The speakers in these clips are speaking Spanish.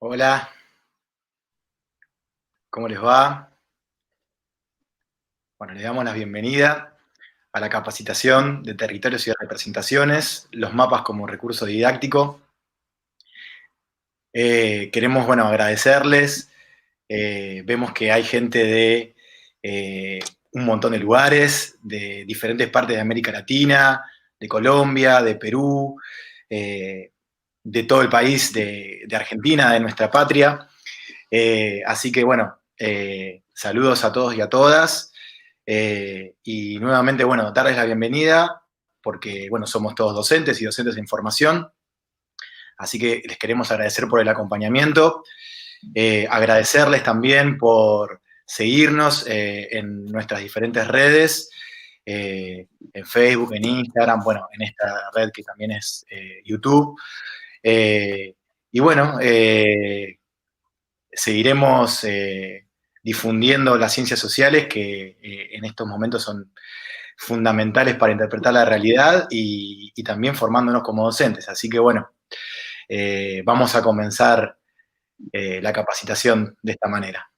Hola, ¿cómo les va? Bueno, les damos la bienvenida a la capacitación de territorios y de representaciones, los mapas como recurso didáctico. Queremos, bueno, agradecerles. Vemos que hay gente de un montón de lugares, de diferentes partes de América Latina, de Colombia, de Perú, de todo el país, de Argentina, de nuestra patria. Así que, bueno, saludos a todos y a todas. Y nuevamente, bueno, darles la bienvenida porque, bueno, somos todos docentes y docentes de información, así que les queremos agradecer por el acompañamiento, agradecerles también por seguirnos en nuestras diferentes redes, en Facebook, en Instagram, bueno, en esta red que también es YouTube. Eh, y bueno, seguiremos difundiendo las ciencias sociales que en estos momentos son fundamentales para interpretar la realidad y también formándonos como docentes. Así que bueno, vamos a comenzar la capacitación de esta manera.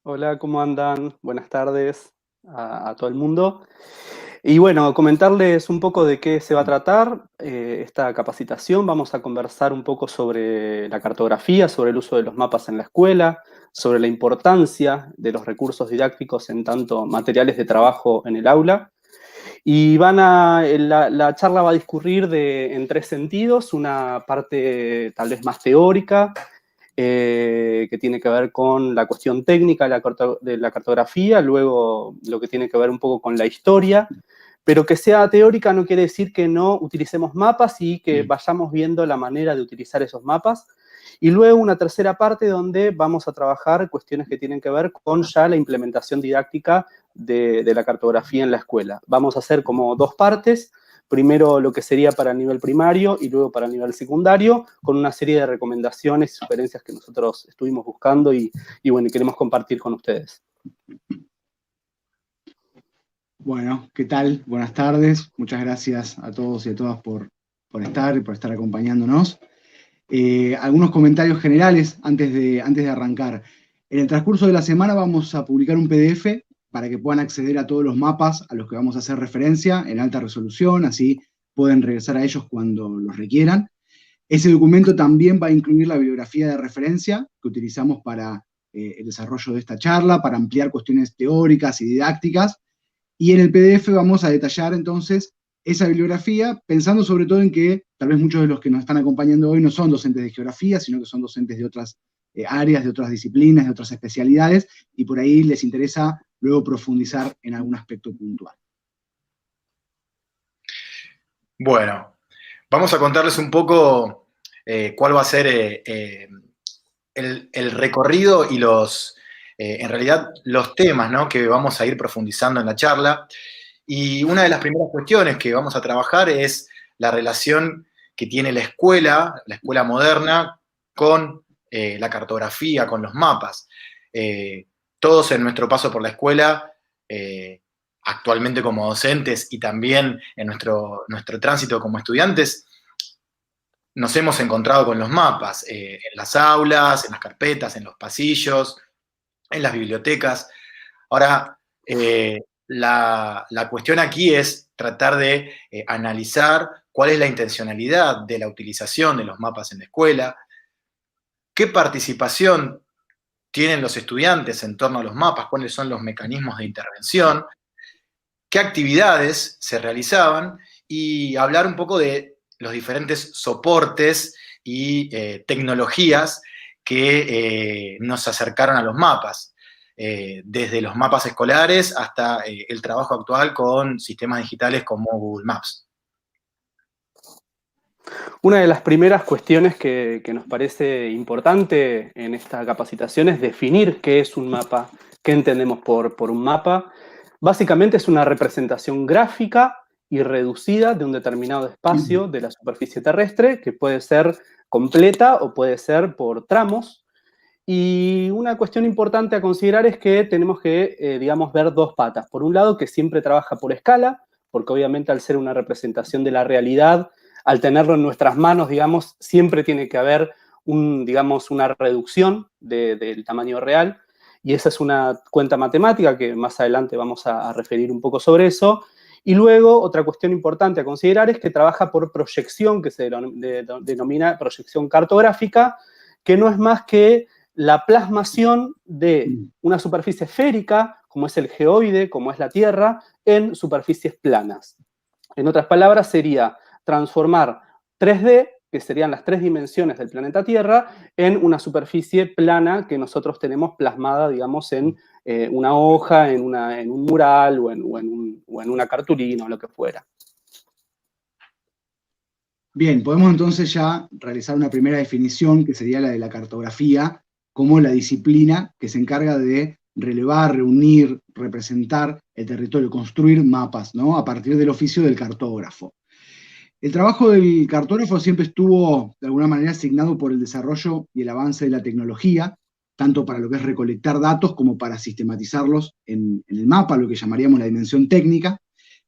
Hola, ¿cómo andan? Buenas tardes a todo el mundo. Y bueno, comentarles un poco de qué se va a tratar esta capacitación. Vamos a conversar un poco sobre la cartografía, sobre el uso de los mapas en la escuela, sobre la importancia de los recursos didácticos en tanto materiales de trabajo en el aula. Y la charla va a discurrir en tres sentidos: una parte tal vez más teórica, que tiene que ver con la cuestión técnica de la cartografía, luego lo que tiene que ver un poco con la historia, pero que sea teórica no quiere decir que no utilicemos mapas y que vayamos viendo la manera de utilizar esos mapas. Y luego una tercera parte donde vamos a trabajar cuestiones que tienen que ver con ya la implementación didáctica de la cartografía en la escuela. Vamos a hacer como dos partes: primero lo que sería para el nivel primario y luego para el nivel secundario, con una serie de recomendaciones y sugerencias que nosotros estuvimos buscando y bueno, queremos compartir con ustedes. Bueno, ¿qué tal? Buenas tardes. Muchas gracias a todos y a todas por estar y por estar acompañándonos. Algunos comentarios generales antes de arrancar. En el transcurso de la semana vamos a publicar un PDF para que puedan acceder a todos los mapas a los que vamos a hacer referencia en alta resolución, así pueden regresar a ellos cuando los requieran. Ese documento también va a incluir la bibliografía de referencia que utilizamos para el desarrollo de esta charla, para ampliar cuestiones teóricas y didácticas. Y en el PDF vamos a detallar entonces esa bibliografía, pensando sobre todo en que tal vez muchos de los que nos están acompañando hoy no son docentes de geografía, sino que son docentes de otras áreas, de otras disciplinas, de otras especialidades, y por ahí les interesa luego profundizar en algún aspecto puntual. Bueno, vamos a contarles un poco cuál va a ser el recorrido y en realidad, los temas, ¿no?, que vamos a ir profundizando en la charla. Y una de las primeras cuestiones que vamos a trabajar es la relación que tiene la escuela moderna, con la cartografía, con los mapas. Todos en nuestro paso por la escuela, actualmente como docentes y también en nuestro tránsito como estudiantes, nos hemos encontrado con los mapas en las aulas, en las carpetas, en los pasillos, en las bibliotecas. Ahora, la cuestión aquí es tratar de analizar cuál es la intencionalidad de la utilización de los mapas en la escuela, qué participación tienen los estudiantes en torno a los mapas, cuáles son los mecanismos de intervención, qué actividades se realizaban y hablar un poco de los diferentes soportes y tecnologías que nos acercaron a los mapas. Desde los mapas escolares hasta el trabajo actual con sistemas digitales como Google Maps. Una de las primeras cuestiones que nos parece importante en esta capacitación es definir qué es un mapa, qué entendemos por un mapa. Básicamente es una representación gráfica y reducida de un determinado espacio de la superficie terrestre, que puede ser completa o puede ser por tramos. Y una cuestión importante a considerar es que tenemos que, digamos, ver dos patas. Por un lado, que siempre trabaja por escala, porque obviamente al ser una representación de la realidad, al tenerlo en nuestras manos, digamos, siempre tiene que haber digamos, una reducción del tamaño real, y esa es una cuenta matemática que más adelante vamos a referir un poco sobre eso. Y luego, otra cuestión importante a considerar es que trabaja por proyección, que se denomina proyección cartográfica, que no es más que la plasmación de una superficie esférica, como es el geoide, como es la Tierra, en superficies planas. En otras palabras, sería transformar 3D, que serían las 3 dimensiones del planeta Tierra, en una superficie plana que nosotros tenemos plasmada, digamos, en una hoja, en un mural o en una cartulina o lo que fuera. Bien, podemos entonces ya realizar una primera definición, que sería la de la cartografía, como la disciplina que se encarga de relevar, reunir, representar el territorio, construir mapas, ¿no? A partir del oficio del cartógrafo. El trabajo del cartógrafo siempre estuvo, de alguna manera, asignado por el desarrollo y el avance de la tecnología, tanto para lo que es recolectar datos como para sistematizarlos en el mapa, lo que llamaríamos la dimensión técnica,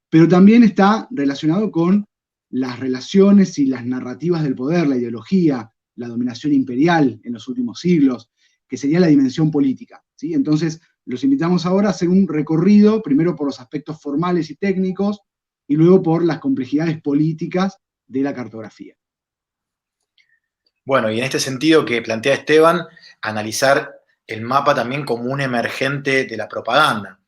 pero también está relacionado con las relaciones y las narrativas del poder, la ideología, la dominación imperial en los últimos siglos, que sería la dimensión política, ¿sí? Entonces, los invitamos ahora a hacer un recorrido, primero por los aspectos formales y técnicos, y luego por las complejidades políticas de la cartografía. Bueno, y en este sentido que plantea Esteban, analizar el mapa también como un emergente de la propaganda,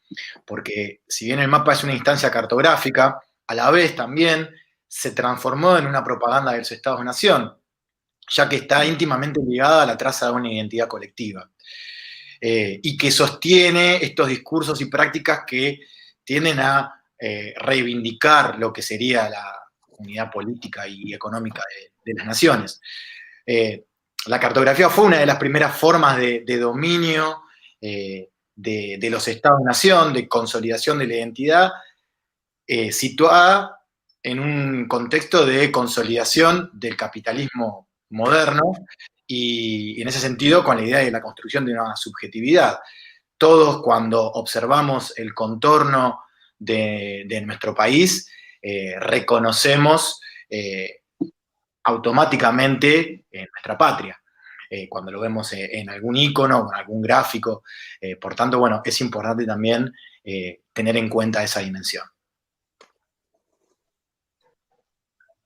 porque si bien el mapa es una instancia cartográfica, a la vez también se transformó en una propaganda de los Estados-nación, ya que está íntimamente ligada a la traza de una identidad colectiva, y que sostiene estos discursos y prácticas que tienden a reivindicar lo que sería la unidad política y económica de las naciones. La cartografía fue una de las primeras formas de dominio de los Estados-nación, de consolidación de la identidad, situada en un contexto de consolidación del capitalismo moderno y en ese sentido con la idea de la construcción de una subjetividad. Todos cuando observamos el contorno de nuestro país, reconocemos automáticamente en nuestra patria, cuando lo vemos en algún icono o en algún gráfico. Por tanto, bueno, es importante también tener en cuenta esa dimensión.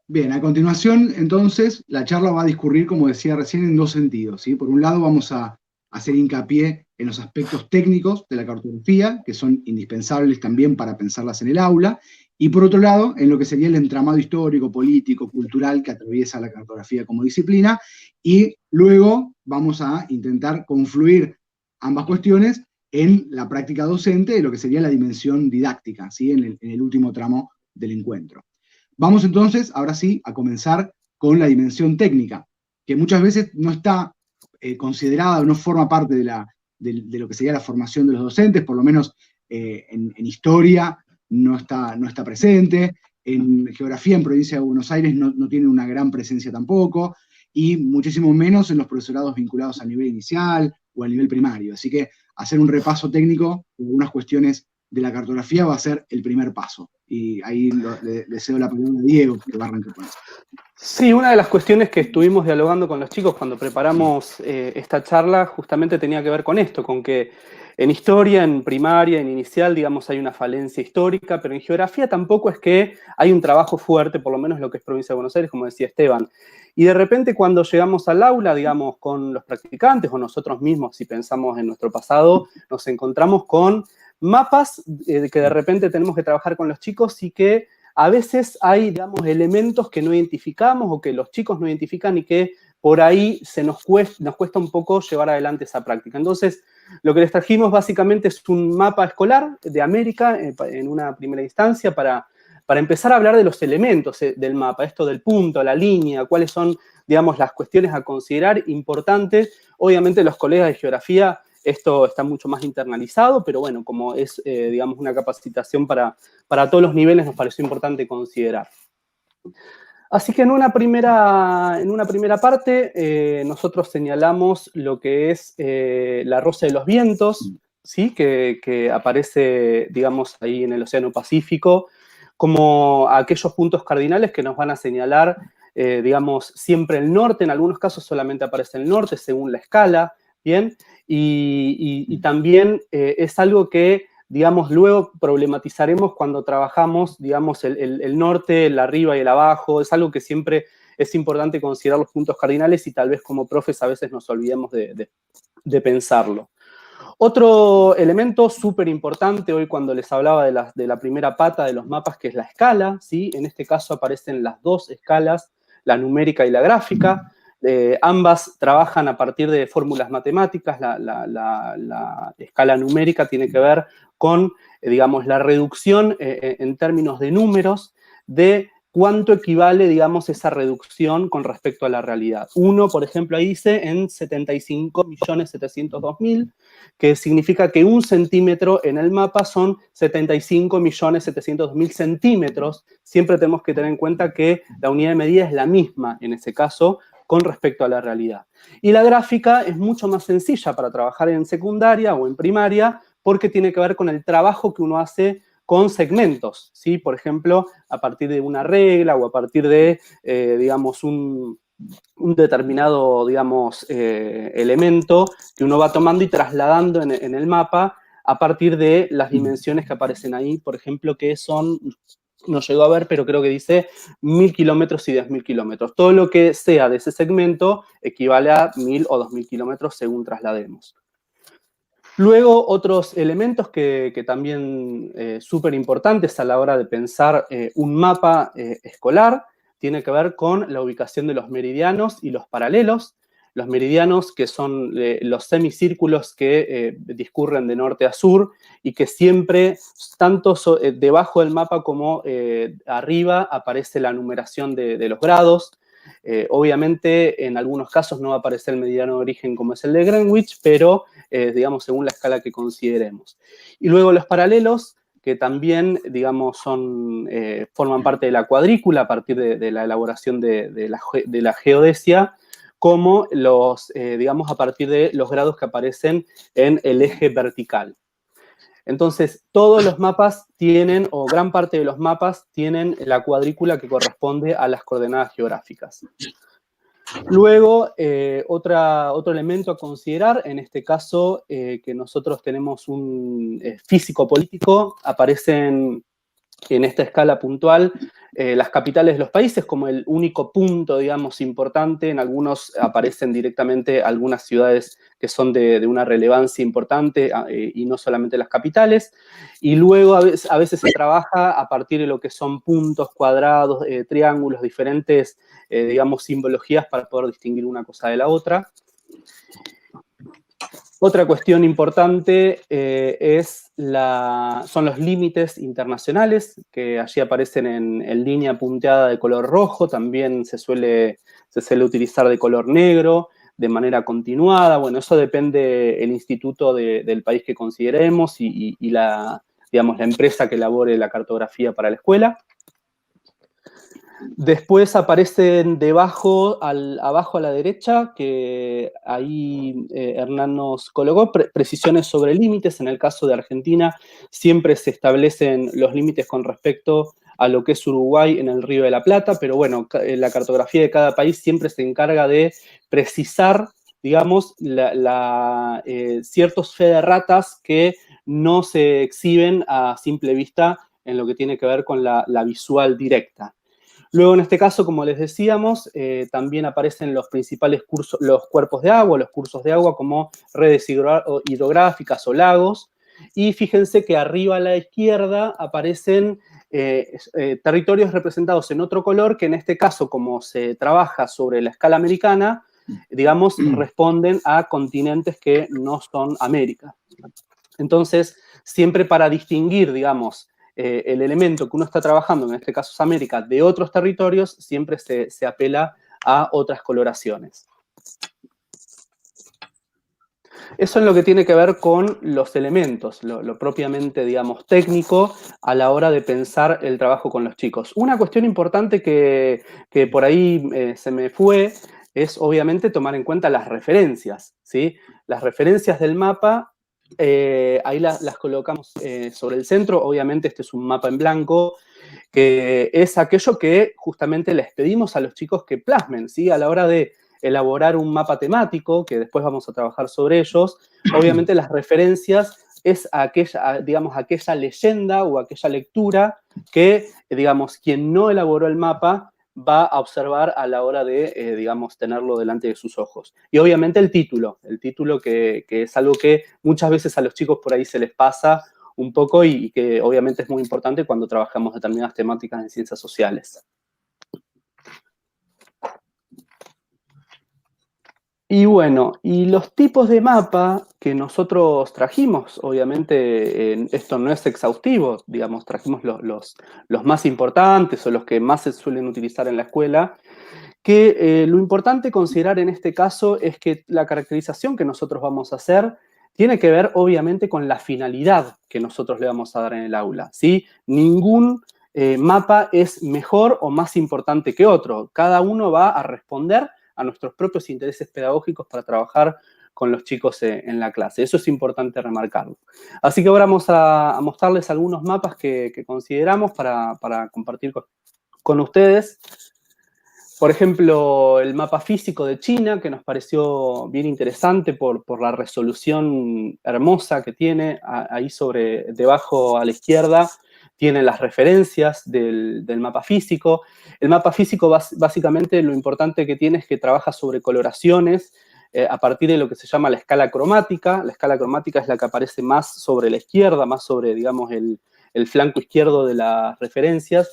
Bien, a continuación, entonces, la charla va a discurrir, como decía recién, en dos sentidos, ¿sí? Por un lado, vamos a hacer hincapié en los aspectos técnicos de la cartografía, que son indispensables también para pensarlas en el aula, y por otro lado, en lo que sería el entramado histórico, político, cultural que atraviesa la cartografía como disciplina, y luego vamos a intentar confluir ambas cuestiones en la práctica docente de lo que sería la dimensión didáctica, ¿sí? En el último tramo del encuentro. Vamos entonces, ahora sí, a comenzar con la dimensión técnica, que muchas veces no está considerada o no forma parte de lo que sería la formación de los docentes, por lo menos en historia no está presente, en geografía en provincia de Buenos Aires no tiene una gran presencia tampoco, y muchísimo menos en los profesorados vinculados a nivel inicial o a nivel primario. Así que hacer un repaso técnico de algunas cuestiones de la cartografía va a ser el primer paso. Y ahí le cedo la palabra a Diego, que va a arrancar con eso. Sí, una de las cuestiones que estuvimos dialogando con los chicos cuando preparamos esta charla justamente tenía que ver con esto, con que en historia, en primaria, en inicial, digamos, hay una falencia histórica, pero en geografía tampoco es que hay un trabajo fuerte, por lo menos lo que es provincia de Buenos Aires, como decía Esteban. Y de repente cuando llegamos al aula, digamos, con los practicantes o nosotros mismos, si pensamos en nuestro pasado, nos encontramos con mapas que de repente tenemos que trabajar con los chicos y que a veces hay, digamos, elementos que no identificamos o que los chicos no identifican y que por ahí nos cuesta un poco llevar adelante esa práctica. Entonces, lo que les trajimos básicamente es un mapa escolar de América en una primera instancia para empezar a hablar de los elementos del mapa, esto del punto, la línea, cuáles son, digamos, las cuestiones a considerar importantes. Obviamente los colegas de geografía esto está mucho más internalizado, pero bueno, como es, digamos, una capacitación para todos los niveles, nos pareció importante considerar. Así que en una primera parte, nosotros señalamos lo que es la rosa de los vientos, ¿sí? que aparece, digamos, ahí en el Océano Pacífico, como aquellos puntos cardinales que nos van a señalar digamos, siempre el norte, en algunos casos solamente aparece el norte según la escala, ¿bien? Y también es algo que, digamos, luego problematizaremos cuando trabajamos, digamos, el norte, el arriba y el abajo. Es algo que siempre es importante considerar los puntos cardinales y tal vez como profes a veces nos olvidemos de pensarlo. Otro elemento súper importante hoy cuando les hablaba de la primera pata de los mapas, que es la escala, ¿sí? En este caso aparecen las dos escalas, la numérica y la gráfica. Ambas trabajan a partir de fórmulas matemáticas. La escala numérica tiene que ver con, digamos, la reducción en términos de números de cuánto equivale, digamos, esa reducción con respecto a la realidad. Uno, por ejemplo, ahí dice en 75.702.000, que significa que 1 centímetro en el mapa son 75.702.000 centímetros. Siempre tenemos que tener en cuenta que la unidad de medida es la misma en ese caso con respecto a la realidad. Y la gráfica es mucho más sencilla para trabajar en secundaria o en primaria porque tiene que ver con el trabajo que uno hace con segmentos, ¿sí? Por ejemplo, a partir de una regla o a partir de, digamos, un determinado, digamos, elemento que uno va tomando y trasladando en el mapa a partir de las dimensiones que aparecen ahí, por ejemplo, que son, no llegó a ver, pero creo que dice 1.000 kilómetros y 10.000 kilómetros. Todo lo que sea de ese segmento equivale a 1.000 o 2.000 kilómetros según traslademos. Luego, otros elementos que también súper importantes a la hora de pensar un mapa escolar tiene que ver con la ubicación de los meridianos y los paralelos. Los meridianos, que son los semicírculos que discurren de norte a sur y que siempre, tanto debajo del mapa como arriba, aparece la numeración de los grados. Obviamente, en algunos casos no va a aparecer el meridiano de origen como es el de Greenwich, pero, digamos, según la escala que consideremos. Y luego los paralelos, que también, digamos, forman parte de la cuadrícula a partir de la elaboración de la geodesia, como digamos, a partir de los grados que aparecen en el eje vertical. Entonces, todos los mapas tienen, o gran parte de los mapas, tienen la cuadrícula que corresponde a las coordenadas geográficas. Luego, otro elemento a considerar, en este caso, que nosotros tenemos un físico político, aparecen en esta escala puntual las capitales de los países como el único punto, digamos, importante. En algunos aparecen directamente algunas ciudades que son de una relevancia importante y no solamente las capitales. Y luego a veces se trabaja a partir de lo que son puntos, cuadrados, triángulos, diferentes, digamos, simbologías para poder distinguir una cosa de la otra. Otra cuestión importante son los límites internacionales, que allí aparecen en línea punteada de color rojo. También se suele utilizar de color negro, de manera continuada. Bueno, eso depende del instituto del país que consideremos y digamos, la empresa que elabore la cartografía para la escuela. Después aparecen abajo a la derecha, que ahí Hernán nos colocó, precisiones sobre límites. En el caso de Argentina siempre se establecen los límites con respecto a lo que es Uruguay en el Río de la Plata, pero bueno, la cartografía de cada país siempre se encarga de precisar, digamos, ciertos fe de ratas que no se exhiben a simple vista en lo que tiene que ver con la visual directa. Luego, en este caso, como les decíamos, también aparecen los principales los cuerpos de agua, los cursos de agua como redes hidrográficas o lagos. Y fíjense que arriba a la izquierda aparecen territorios representados en otro color que en este caso, como se trabaja sobre la escala americana, digamos, responden a continentes que no son América. Entonces, siempre para distinguir, digamos, el elemento que uno está trabajando, en este caso es América, de otros territorios, siempre se apela a otras coloraciones. Eso es lo que tiene que ver con los elementos, lo propiamente, digamos, técnico a la hora de pensar el trabajo con los chicos. Una cuestión importante que por ahí se me fue es, obviamente, tomar en cuenta las referencias, ¿sí? Las referencias del mapa ahí las colocamos sobre el centro. Obviamente este es un mapa en blanco, que es aquello que justamente les pedimos a los chicos que plasmen, ¿sí? A la hora de elaborar un mapa temático, que después vamos a trabajar sobre ellos, obviamente las referencias es aquella, digamos, aquella leyenda o aquella lectura que, digamos, quien no elaboró el mapa va a observar a la hora de, digamos, tenerlo delante de sus ojos. Y obviamente el título que es algo que muchas veces a los chicos por ahí se les pasa un poco y que obviamente es muy importante cuando trabajamos determinadas temáticas en ciencias sociales. Y bueno, y los tipos de mapa que nosotros trajimos, obviamente esto no es exhaustivo, digamos, trajimos los más importantes o los que más se suelen utilizar en la escuela, que lo importante considerar en este caso es que la caracterización que nosotros vamos a hacer tiene que ver obviamente con la finalidad que nosotros le vamos a dar en el aula, ¿sí? Ningún mapa es mejor o más importante que otro. Cada uno va a responder a nuestros propios intereses pedagógicos para trabajar con los chicos en la clase. Eso es importante remarcarlo. Así que ahora vamos a mostrarles algunos mapas que consideramos para compartir con ustedes. Por ejemplo, el mapa físico de China, que nos pareció bien interesante por la resolución hermosa que tiene. Ahí debajo a la izquierda, tiene las referencias del mapa físico. El mapa físico, básicamente, lo importante que tiene es que trabaja sobre coloraciones a partir de lo que se llama la escala cromática. La escala cromática es la que aparece más sobre la izquierda, más sobre, digamos, el flanco izquierdo de las referencias.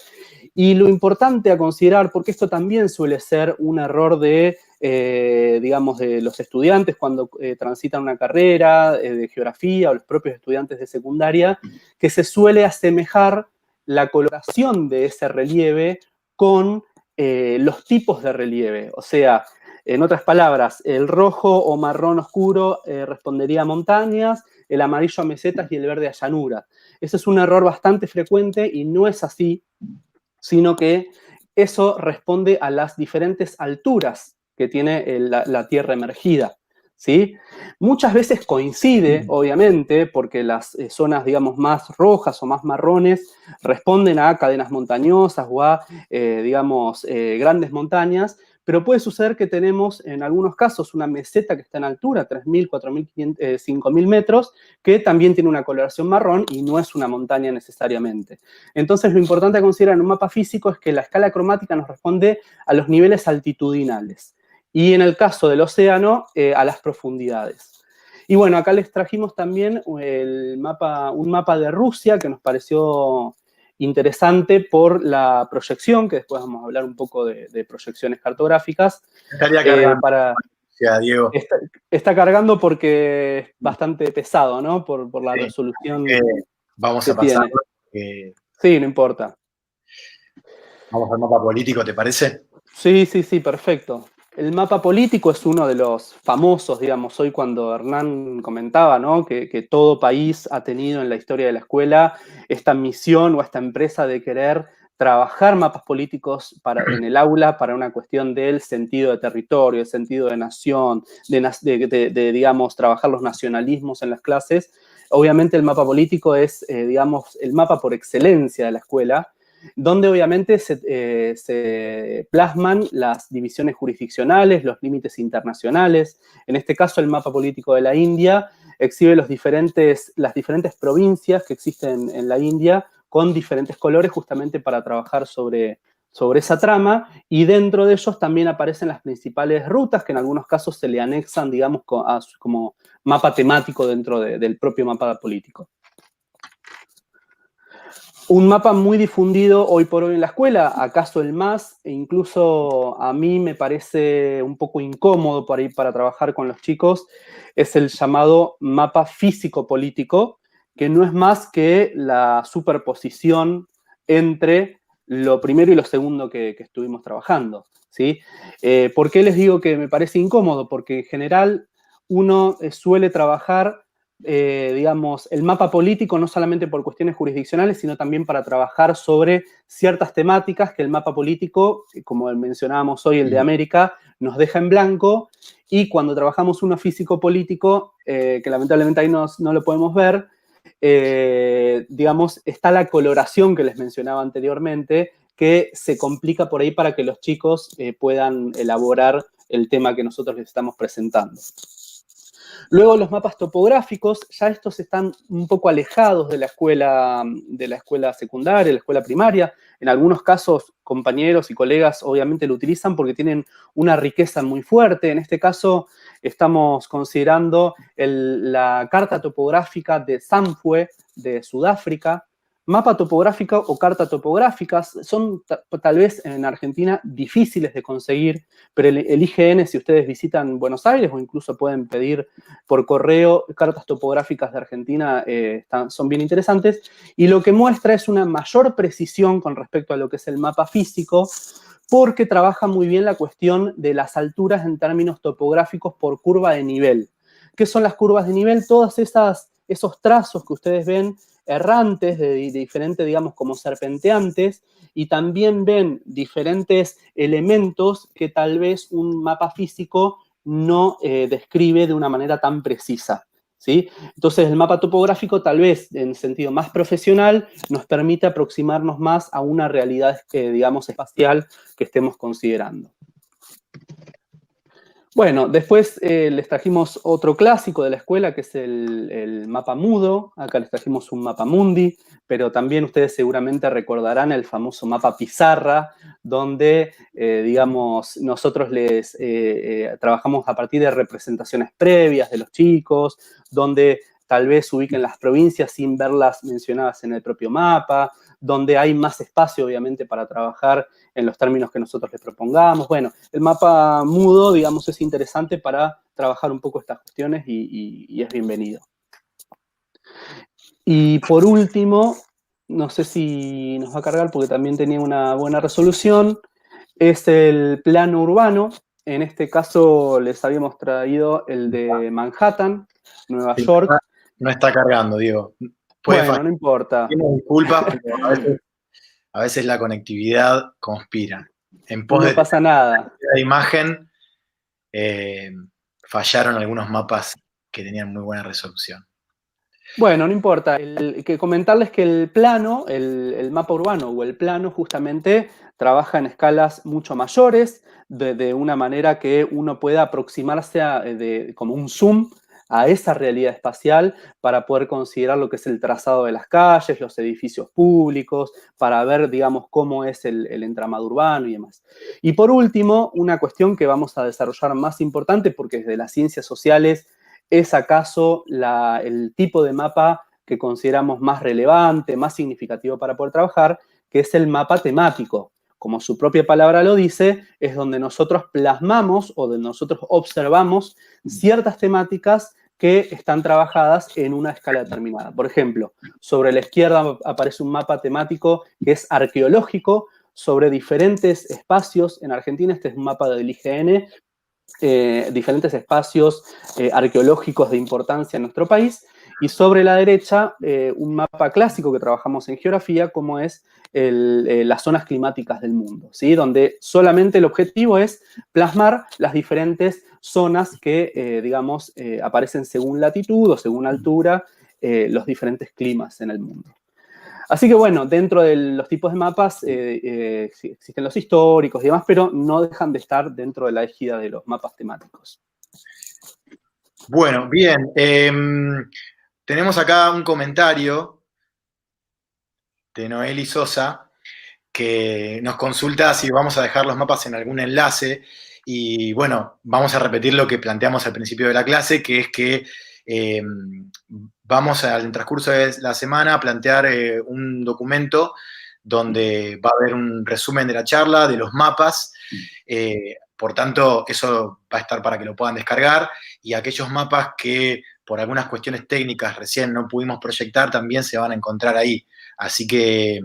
Y lo importante a considerar, porque esto también suele ser un error de, digamos, de los estudiantes cuando transitan una carrera de geografía o los propios estudiantes de secundaria, que se suele asemejar la coloración de ese relieve con los tipos de relieve. O sea, en otras palabras, el rojo o marrón oscuro respondería a montañas, el amarillo a mesetas y el verde a llanuras. Ese es un error bastante frecuente y no es así, sino que eso responde a las diferentes alturas que tiene la Tierra emergida, ¿sí? Muchas veces coincide, obviamente, porque las zonas, digamos, más rojas o más marrones responden a cadenas montañosas o a, digamos, grandes montañas, pero puede suceder que tenemos en algunos casos una meseta que está en altura, 3.000, 4.500, 5.000 metros, que también tiene una coloración marrón y no es una montaña necesariamente. Entonces, lo importante a considerar en un mapa físico es que la escala cromática nos responde a los niveles altitudinales y en el caso del océano, a las profundidades. Y bueno, acá les trajimos también un mapa de Rusia que nos pareció interesante por la proyección, que después vamos a hablar un poco de proyecciones cartográficas. Estaría cargando, Diego. Está cargando porque es bastante pesado, ¿no? Por la resolución vamos que a pasar. Sí, no importa. Vamos al mapa político, ¿te parece? Sí, perfecto. El mapa político es uno de los famosos, digamos, hoy cuando Hernán comentaba, ¿no? Que todo país ha tenido en la historia de la escuela esta misión o esta empresa de querer trabajar mapas políticos en el aula para una cuestión del sentido de territorio, el sentido de nación, digamos, trabajar los nacionalismos en las clases. Obviamente el mapa político es, digamos, el mapa por excelencia de la escuela, donde obviamente se plasman las divisiones jurisdiccionales, los límites internacionales. En este caso, el mapa político de la India exhibe las diferentes provincias que existen en la India con diferentes colores justamente para trabajar sobre esa trama, y dentro de ellos también aparecen las principales rutas que en algunos casos se le anexan, digamos, como mapa temático dentro del propio mapa político. Un mapa muy difundido hoy por hoy en la escuela, acaso el más, e incluso a mí me parece un poco incómodo para trabajar con los chicos, es el llamado mapa físico-político, que no es más que la superposición entre lo primero y lo segundo que estuvimos trabajando, ¿sí? ¿Por qué les digo que me parece incómodo? Porque en general uno suele trabajar digamos, el mapa político no solamente por cuestiones jurisdiccionales, sino también para trabajar sobre ciertas temáticas que el mapa político, como mencionábamos hoy, el de América, nos deja en blanco, y cuando trabajamos uno físico-político, que lamentablemente ahí no lo podemos ver, digamos, está la coloración que les mencionaba anteriormente, que se complica por ahí para que los chicos puedan elaborar el tema que nosotros les estamos presentando. Luego los mapas topográficos, ya estos están un poco alejados de la escuela secundaria, la escuela primaria. En algunos casos, compañeros y colegas obviamente lo utilizan porque tienen una riqueza muy fuerte. En este caso, estamos considerando la carta topográfica de Zamfue, de Sudáfrica. Mapa topográfico o carta topográficas son tal vez en Argentina difíciles de conseguir, pero el IGN, si ustedes visitan Buenos Aires o incluso pueden pedir por correo cartas topográficas de Argentina, son bien interesantes, y lo que muestra es una mayor precisión con respecto a lo que es el mapa físico, porque trabaja muy bien la cuestión de las alturas en términos topográficos por curva de nivel. ¿Qué son las curvas de nivel? Todos esos trazos que ustedes ven errantes, de diferentes, digamos, como serpenteantes, y también ven diferentes elementos que tal vez un mapa físico no describe de una manera tan precisa, ¿sí? Entonces, el mapa topográfico, tal vez en sentido más profesional, nos permite aproximarnos más a una realidad, digamos, espacial que estemos considerando. Bueno, después les trajimos otro clásico de la escuela, que es el mapa mudo. Acá les trajimos un mapa mundi, pero también ustedes seguramente recordarán el famoso mapa pizarra, donde, digamos, nosotros les trabajamos a partir de representaciones previas de los chicos, donde tal vez ubiquen las provincias sin verlas mencionadas en el propio mapa, donde hay más espacio, obviamente, para trabajar en los términos que nosotros les propongamos. Bueno, el mapa mudo, digamos, es interesante para trabajar un poco estas cuestiones y es bienvenido. Y por último, no sé si nos va a cargar porque también tenía una buena resolución, es el plano urbano. En este caso les habíamos traído el de Manhattan, Nueva York. No está cargando, Diego. Bueno, no importa. Pido disculpas, pero a veces la conectividad conspira. En pos No pasa nada. de imagen, fallaron algunos mapas que tenían muy buena resolución. Bueno, no importa. Que comentarles que el plano, el mapa urbano o el plano justamente trabaja en escalas mucho mayores, de una manera que uno pueda aproximarse como un zoom a esa realidad espacial para poder considerar lo que es el trazado de las calles, los edificios públicos, para ver, digamos, cómo es el entramado urbano y demás. Y por último, una cuestión que vamos a desarrollar más importante, porque desde las ciencias sociales es acaso el tipo de mapa que consideramos más relevante, más significativo para poder trabajar, que es el mapa temático. Como su propia palabra lo dice, es donde nosotros plasmamos o donde nosotros observamos ciertas temáticas que están trabajadas en una escala determinada. Por ejemplo, sobre la izquierda aparece un mapa temático que es arqueológico sobre diferentes espacios. En Argentina este es un mapa del IGN, diferentes espacios arqueológicos de importancia en nuestro país, y sobre la derecha un mapa clásico que trabajamos en geografía, como es las zonas climáticas del mundo, ¿sí? Donde solamente el objetivo es plasmar las diferentes zonas que, digamos, aparecen según latitud o según altura, los diferentes climas en el mundo. Así que bueno, dentro de los tipos de mapas existen los históricos y demás, pero no dejan de estar dentro de la égida de los mapas temáticos. Bueno, bien. Tenemos acá un comentario de Noeli Sosa que nos consulta si vamos a dejar los mapas en algún enlace. Y bueno, vamos a repetir lo que planteamos al principio de la clase, que es que vamos en el transcurso de la semana a plantear un documento donde va a haber un resumen de la charla, de los mapas. Por tanto, eso va a estar para que lo puedan descargar, y aquellos mapas que por algunas cuestiones técnicas recién no pudimos proyectar también se van a encontrar ahí. Así que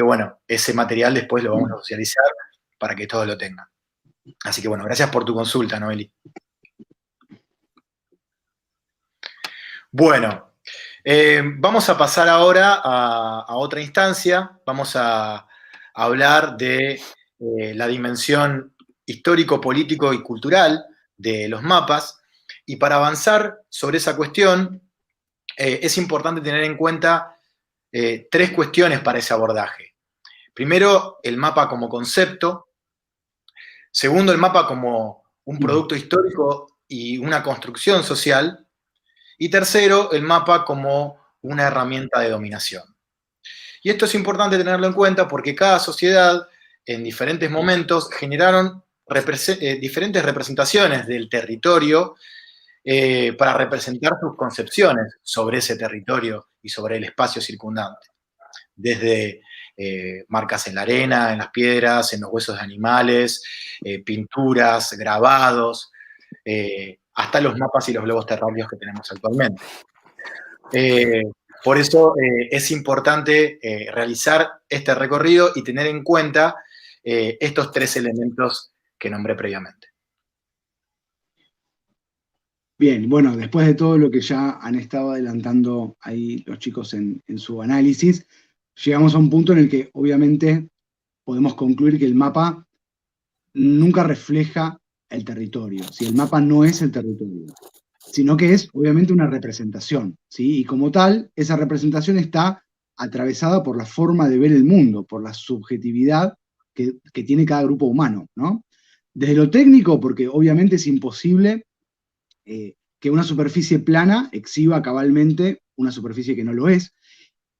bueno, ese material después lo vamos a socializar para que todos lo tengan. Así que bueno, gracias por tu consulta, Noeli. Bueno, vamos a pasar ahora a otra instancia. Vamos a hablar de la dimensión histórico, político y cultural de los mapas. Y para avanzar sobre esa cuestión, es importante tener en cuenta tres cuestiones para ese abordaje. Primero, el mapa como concepto. Segundo, el mapa como un producto histórico y una construcción social. Y tercero, el mapa como una herramienta de dominación. Y esto es importante tenerlo en cuenta porque cada sociedad en diferentes momentos generaron diferentes representaciones del territorio para representar sus concepciones sobre ese territorio y sobre el espacio circundante. Desde marcas en la arena, en las piedras, en los huesos de animales, pinturas, grabados, hasta los mapas y los globos terráqueos que tenemos actualmente. Por eso es importante realizar este recorrido y tener en cuenta estos tres elementos que nombré previamente. Bien, bueno, después de todo lo que ya han estado adelantando ahí los chicos en su análisis, llegamos a un punto en el que obviamente podemos concluir que el mapa nunca refleja el territorio, ¿sí? El mapa no es el territorio, sino que es obviamente una representación, ¿sí? Y como tal, esa representación está atravesada por la forma de ver el mundo, por la subjetividad que tiene cada grupo humano, ¿no? Desde lo técnico, porque obviamente es imposible que una superficie plana exhiba cabalmente una superficie que no lo es,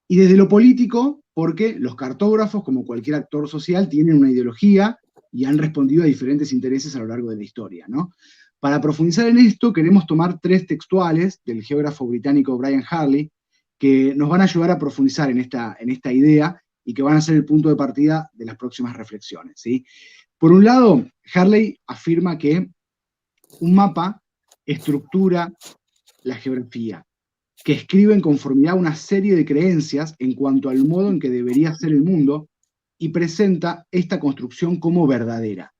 y desde lo político, porque los cartógrafos, como cualquier actor social, tienen una ideología y han respondido a diferentes intereses a lo largo de la historia, ¿no? Para profundizar en esto, queremos tomar tres textuales del geógrafo británico Brian Harley, que nos van a ayudar a profundizar en esta idea y que van a ser el punto de partida de las próximas reflexiones, ¿sí? Por un lado, Harley afirma que un mapa estructura la geografía, que escribe en conformidad a una serie de creencias en cuanto al modo en que debería ser el mundo y presenta esta construcción como verdadera.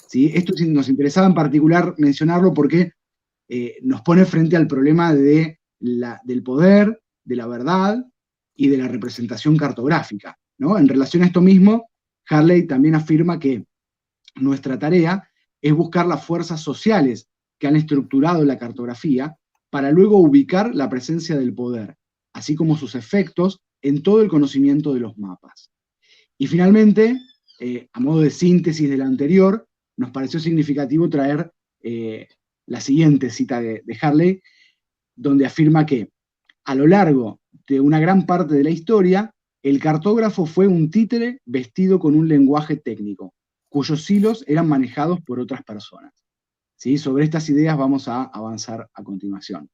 ¿Sí? Esto nos interesaba en particular mencionarlo porque nos pone frente al problema del poder, de la verdad y de la representación cartográfica, ¿no? En relación a esto mismo, Harley también afirma que nuestra tarea es buscar las fuerzas sociales que han estructurado la cartografía para luego ubicar la presencia del poder, así como sus efectos en todo el conocimiento de los mapas. Y finalmente, a modo de síntesis de la anterior, nos pareció significativo traer la siguiente cita de Harley, donde afirma que a lo largo de una gran parte de la historia, el cartógrafo fue un títere vestido con un lenguaje técnico, cuyos hilos eran manejados por otras personas. ¿Sí? Sobre estas ideas vamos a avanzar a continuación.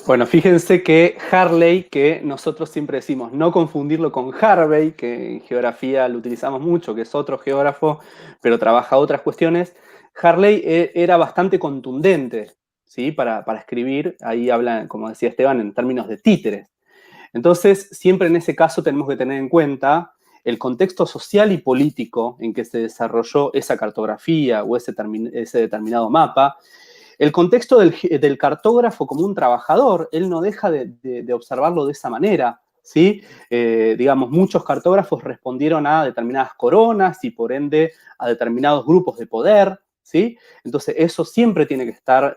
Bueno, fíjense que Harley, que nosotros siempre decimos no confundirlo con Harvey, que en geografía lo utilizamos mucho, que es otro geógrafo, pero trabaja otras cuestiones, Harley era bastante contundente, ¿sí? Para escribir, ahí habla, como decía Esteban, en términos de títeres. Entonces, siempre en ese caso tenemos que tener en cuenta el contexto social y político en que se desarrolló esa cartografía o ese determinado mapa. El contexto del cartógrafo como un trabajador, él no deja de observarlo de esa manera, ¿sí? Digamos, muchos cartógrafos respondieron a determinadas coronas y por ende a determinados grupos de poder, ¿sí? Entonces eso siempre tiene que estar,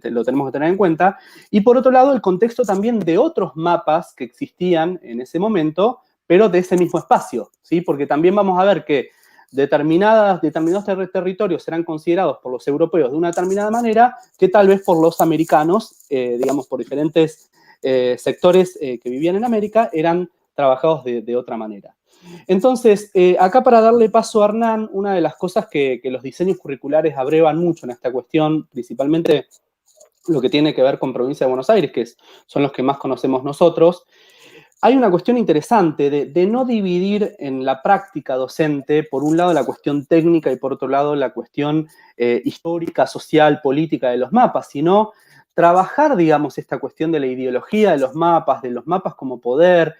lo tenemos que tener en cuenta. Y por otro lado, el contexto también de otros mapas que existían en ese momento, pero de ese mismo espacio, ¿sí? Porque también vamos a ver que determinados territorios serán considerados por los europeos de una determinada manera que tal vez por los americanos, digamos, por diferentes sectores que vivían en América, eran trabajados de otra manera. Entonces, acá para darle paso a Hernán, una de las cosas que los diseños curriculares abrevan mucho en esta cuestión, principalmente lo que tiene que ver con Provincia de Buenos Aires, que son los que más conocemos nosotros, hay una cuestión interesante de no dividir en la práctica docente, por un lado la cuestión técnica y por otro lado la cuestión histórica, social, política de los mapas, sino trabajar, digamos, esta cuestión de la ideología de los mapas como poder,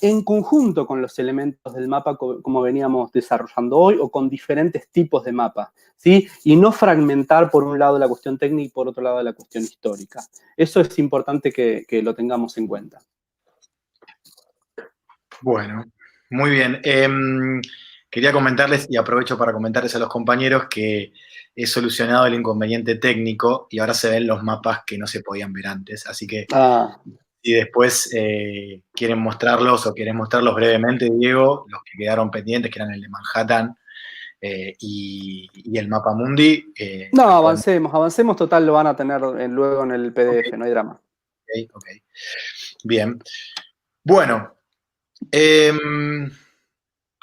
en conjunto con los elementos del mapa como veníamos desarrollando hoy o con diferentes tipos de mapa, ¿sí? Y no fragmentar por un lado la cuestión técnica y por otro lado la cuestión histórica. Eso es importante que lo tengamos en cuenta. Bueno, muy bien. Quería comentarles, y aprovecho para comentarles a los compañeros, que he solucionado el inconveniente técnico y ahora se ven los mapas que no se podían ver antes. Así que si después quieren mostrarlos o quieren mostrarlos brevemente, Diego, los que quedaron pendientes, que eran el de Manhattan y el mapa mundi. No, avancemos, total, lo van a tener luego en el PDF, okay. No hay drama. Ok. Bien. Bueno,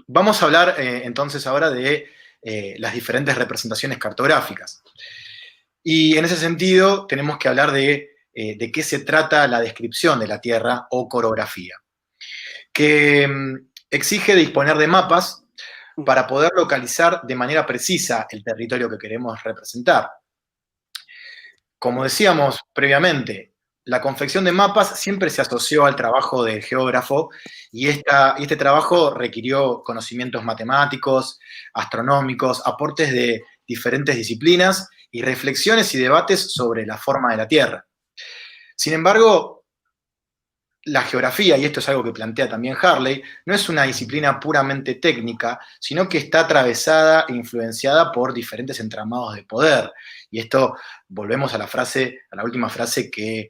vamos a hablar entonces ahora de las diferentes representaciones cartográficas. Y en ese sentido tenemos que hablar de qué se trata la descripción de la Tierra o corografía, que exige disponer de mapas para poder localizar de manera precisa el territorio que queremos representar. Como decíamos previamente, la confección de mapas siempre se asoció al trabajo del geógrafo y este trabajo requirió conocimientos matemáticos, astronómicos, aportes de diferentes disciplinas y reflexiones y debates sobre la forma de la Tierra. Sin embargo, la geografía, y esto es algo que plantea también Harley, no es una disciplina puramente técnica, sino que está atravesada e influenciada por diferentes entramados de poder. Y esto, volvemos a la última frase que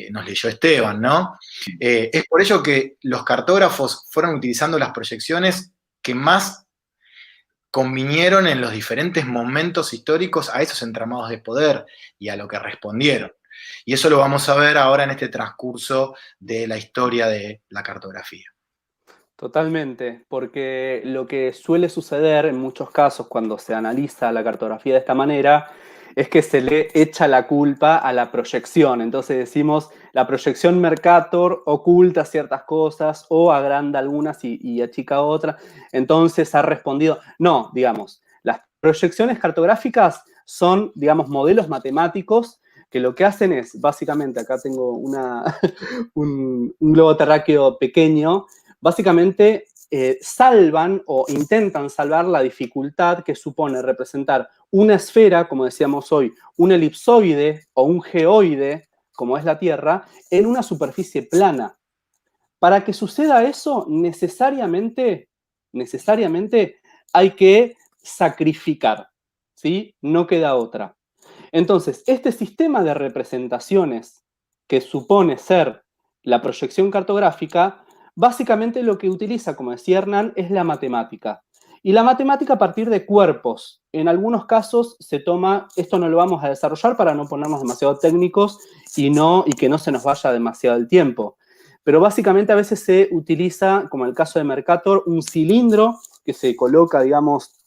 nos leyó Esteban, ¿no? Es por ello que los cartógrafos fueron utilizando las proyecciones que más convinieron en los diferentes momentos históricos a esos entramados de poder y a lo que respondieron. Y eso lo vamos a ver ahora en este transcurso de la historia de la cartografía. Totalmente, porque lo que suele suceder en muchos casos cuando se analiza la cartografía de esta manera es que se le echa la culpa a la proyección. Entonces decimos, la proyección Mercator oculta ciertas cosas o agranda algunas y achica otras. Entonces ha respondido. No, digamos, las proyecciones cartográficas son, digamos, modelos matemáticos que lo que hacen es, básicamente, acá tengo un globo terráqueo pequeño, básicamente salvan o intentan salvar la dificultad que supone representar una esfera, como decíamos hoy, un elipsoide o un geoide, como es la Tierra, en una superficie plana. Para que suceda eso, necesariamente hay que sacrificar, ¿sí? No queda otra. Entonces, este sistema de representaciones que supone ser la proyección cartográfica, básicamente lo que utiliza, como decía Hernán, es la matemática. Y la matemática a partir de cuerpos. En algunos casos se toma, esto no lo vamos a desarrollar para no ponernos demasiado técnicos y que no se nos vaya demasiado el tiempo. Pero básicamente a veces se utiliza, como en el caso de Mercator, un cilindro que se coloca, digamos,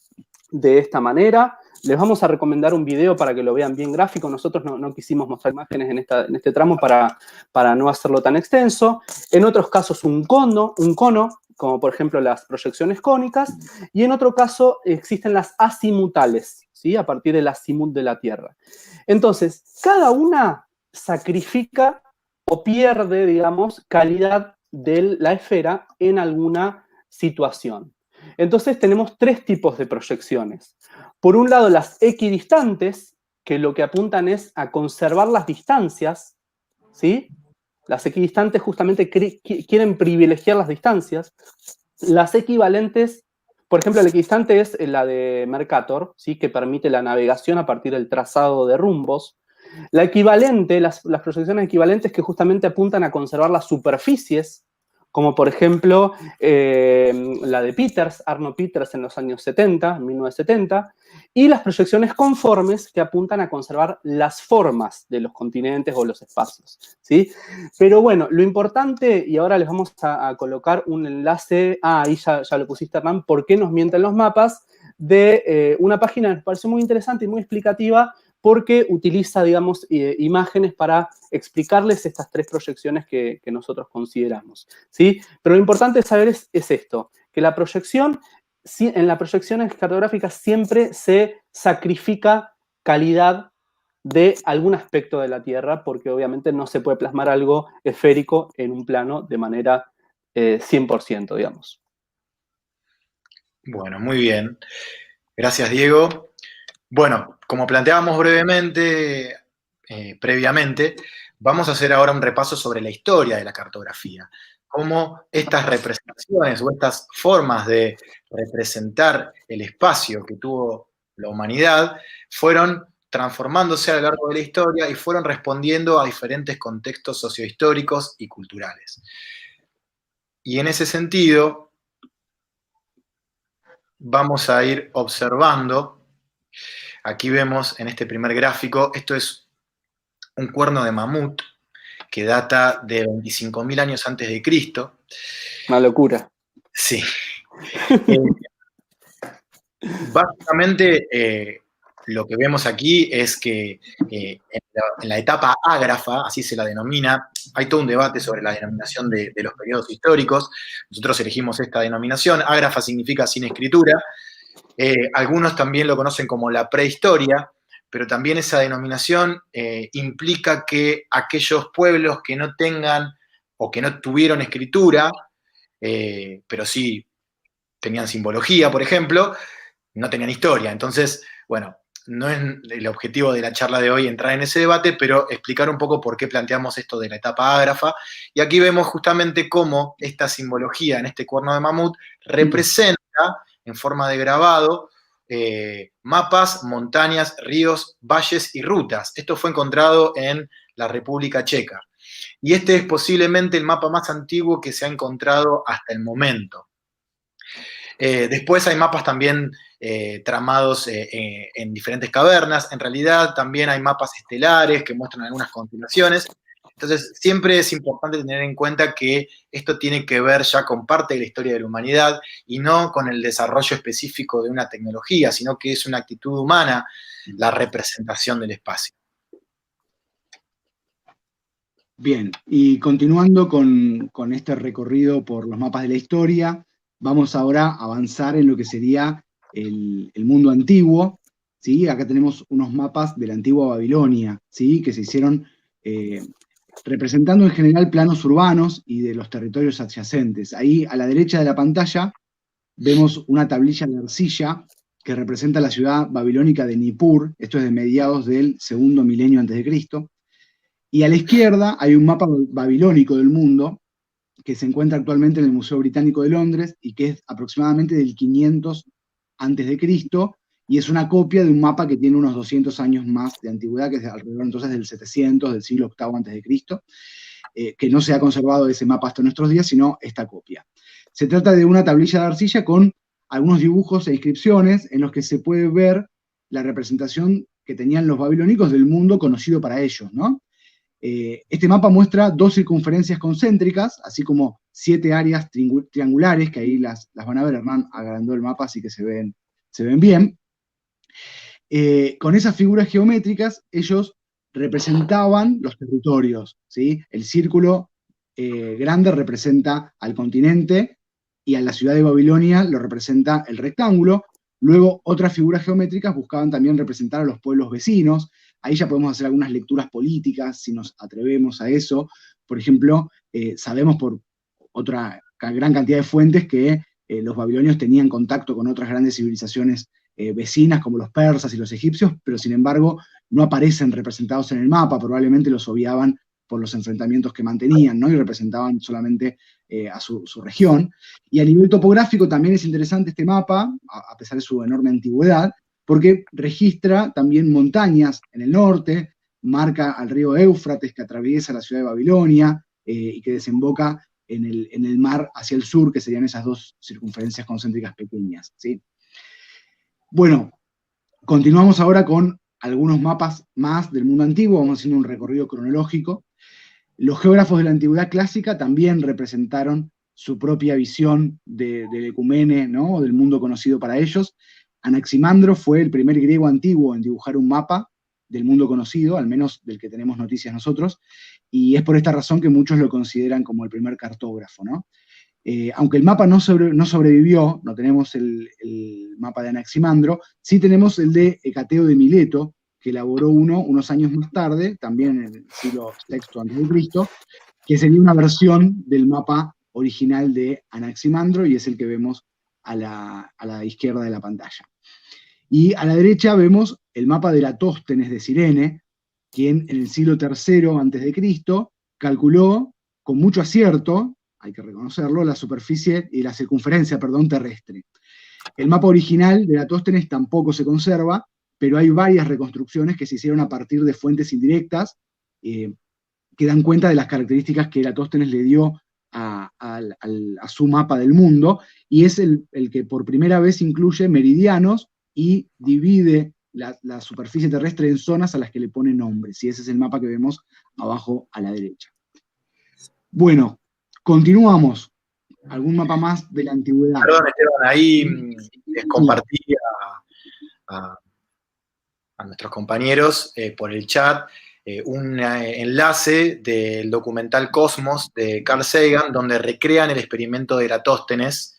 de esta manera. Les vamos a recomendar un video para que lo vean bien gráfico. Nosotros no quisimos mostrar imágenes en este tramo para no hacerlo tan extenso. En otros casos un cono, como por ejemplo las proyecciones cónicas. Y en otro caso existen las azimutales, ¿sí? A partir del azimut de la Tierra. Entonces, cada una sacrifica o pierde, digamos, calidad de la esfera en alguna situación. Entonces tenemos tres tipos de proyecciones. Por un lado, las equidistantes, que lo que apuntan es a conservar las distancias, ¿sí? Las equidistantes justamente quieren privilegiar las distancias. Las equivalentes, por ejemplo, la equidistante es la de Mercator, ¿sí? Que permite la navegación a partir del trazado de rumbos. La equivalente, las proyecciones equivalentes que justamente apuntan a conservar las superficies, como por ejemplo la de Peters, Arno Peters en los años 70, 1970, y las proyecciones conformes que apuntan a conservar las formas de los continentes o los espacios, ¿sí? Pero bueno, lo importante, y ahora les vamos a colocar un enlace, ahí ya lo pusiste, Hernán, ¿por qué nos mienten los mapas? De una página que nos pareció muy interesante y muy explicativa, porque utiliza, digamos, imágenes para explicarles estas tres proyecciones que nosotros consideramos, ¿sí? Pero lo importante de saber es esto, que la proyección, en las proyecciones cartográficas siempre se sacrifica calidad de algún aspecto de la Tierra, porque obviamente no se puede plasmar algo esférico en un plano de manera 100%, digamos. Bueno, muy bien. Gracias, Diego. Bueno, como planteábamos brevemente, previamente, vamos a hacer ahora un repaso sobre la historia de la cartografía. Cómo estas representaciones o estas formas de representar el espacio que tuvo la humanidad fueron transformándose a lo largo de la historia y fueron respondiendo a diferentes contextos sociohistóricos y culturales. Y en ese sentido, vamos a ir observando, aquí vemos en este primer gráfico, esto es un cuerno de mamut que data de 25.000 años antes de Cristo. Una locura. Sí. Básicamente, lo que vemos aquí es que en la etapa ágrafa, así se la denomina, hay todo un debate sobre la denominación de los periodos históricos. Nosotros elegimos esta denominación. Ágrafa significa sin escritura. Algunos también lo conocen como la prehistoria, pero también esa denominación implica que aquellos pueblos que no tengan o que no tuvieron escritura, pero sí tenían simbología, por ejemplo, no tenían historia. Entonces, bueno, no es el objetivo de la charla de hoy entrar en ese debate, pero explicar un poco por qué planteamos esto de la etapa ágrafa. Y aquí vemos justamente cómo esta simbología en este cuerno de mamut representa en forma de grabado mapas, montañas, ríos, valles y rutas. Esto fue encontrado en la República Checa. Y este es posiblemente el mapa más antiguo que se ha encontrado hasta el momento. Después hay mapas también tramados en diferentes cavernas. En realidad también hay mapas estelares que muestran algunas constelaciones. Entonces siempre es importante tener en cuenta que esto tiene que ver ya con parte de la historia de la humanidad y no con el desarrollo específico de una tecnología, sino que es una actitud humana la representación del espacio. Bien, y continuando con este recorrido por los mapas de la historia, vamos ahora a avanzar en lo que sería el mundo antiguo, ¿sí? Acá tenemos unos mapas de la antigua Babilonia, ¿sí? Que se hicieron representando en general planos urbanos y de los territorios adyacentes. Ahí a la derecha de la pantalla vemos una tablilla de arcilla que representa la ciudad babilónica de Nippur, esto es de mediados del segundo milenio antes de Cristo. Y a la izquierda hay un mapa babilónico del mundo que se encuentra actualmente en el Museo Británico de Londres y que es aproximadamente del 500 antes de Cristo, y es una copia de un mapa que tiene unos 200 años más de antigüedad, que es alrededor entonces del 700, del siglo VIII antes de Cristo, que no se ha conservado ese mapa hasta nuestros días, sino esta copia. Se trata de una tablilla de arcilla con algunos dibujos e inscripciones en los que se puede ver la representación que tenían los babilónicos del mundo conocido para ellos, ¿no? Este mapa muestra 2 circunferencias concéntricas, así como 7 áreas triangulares, que ahí las van a ver. Hernán agrandó el mapa, así que se ven bien. Con esas figuras geométricas, ellos representaban los territorios, ¿sí? El círculo grande representa al continente y a la ciudad de Babilonia lo representa el rectángulo. Luego, otras figuras geométricas buscaban también representar a los pueblos vecinos. Ahí ya podemos hacer algunas lecturas políticas, si nos atrevemos a eso. Por ejemplo, sabemos por otra gran cantidad de fuentes que los babilonios tenían contacto con otras grandes civilizaciones vecinas, como los persas y los egipcios, pero sin embargo no aparecen representados en el mapa, probablemente los obviaban por los enfrentamientos que mantenían, ¿no? Y representaban solamente a su región. Y a nivel topográfico también es interesante este mapa, a pesar de su enorme antigüedad, porque registra también montañas en el norte, marca al río Éufrates que atraviesa la ciudad de Babilonia y que desemboca en el mar hacia el sur, que serían esas 2 circunferencias concéntricas pequeñas, ¿sí? Bueno, continuamos ahora con algunos mapas más del mundo antiguo, vamos haciendo un recorrido cronológico. Los geógrafos de la antigüedad clásica también representaron su propia visión del ecumene, ¿no? Del mundo conocido para ellos. Anaximandro fue el primer griego antiguo en dibujar un mapa del mundo conocido, al menos del que tenemos noticias nosotros, y es por esta razón que muchos lo consideran como el primer cartógrafo, ¿no? Aunque el mapa no sobrevivió, no tenemos el mapa de Anaximandro, sí tenemos el de Hecateo de Mileto, que elaboró unos años más tarde, también en el siglo VI a.C., que sería una versión del mapa original de Anaximandro, y es el que vemos a la izquierda de la pantalla. Y a la derecha vemos el mapa de Eratóstenes de Cirene, quien en el siglo III a.C. calculó con mucho acierto, hay que reconocerlo, la superficie y la circunferencia, terrestre. El mapa original de Eratóstenes tampoco se conserva, pero hay varias reconstrucciones que se hicieron a partir de fuentes indirectas, que dan cuenta de las características que Eratóstenes le dio a su mapa del mundo, y es el que por primera vez incluye meridianos y divide la superficie terrestre en zonas a las que le pone nombres, y ese es el mapa que vemos abajo a la derecha. Bueno, continuamos. ¿Algún mapa más de la antigüedad? Perdón, Esteban, ahí les compartí a nuestros compañeros por el chat un enlace del documental Cosmos de Carl Sagan, donde recrean el experimento de Eratóstenes,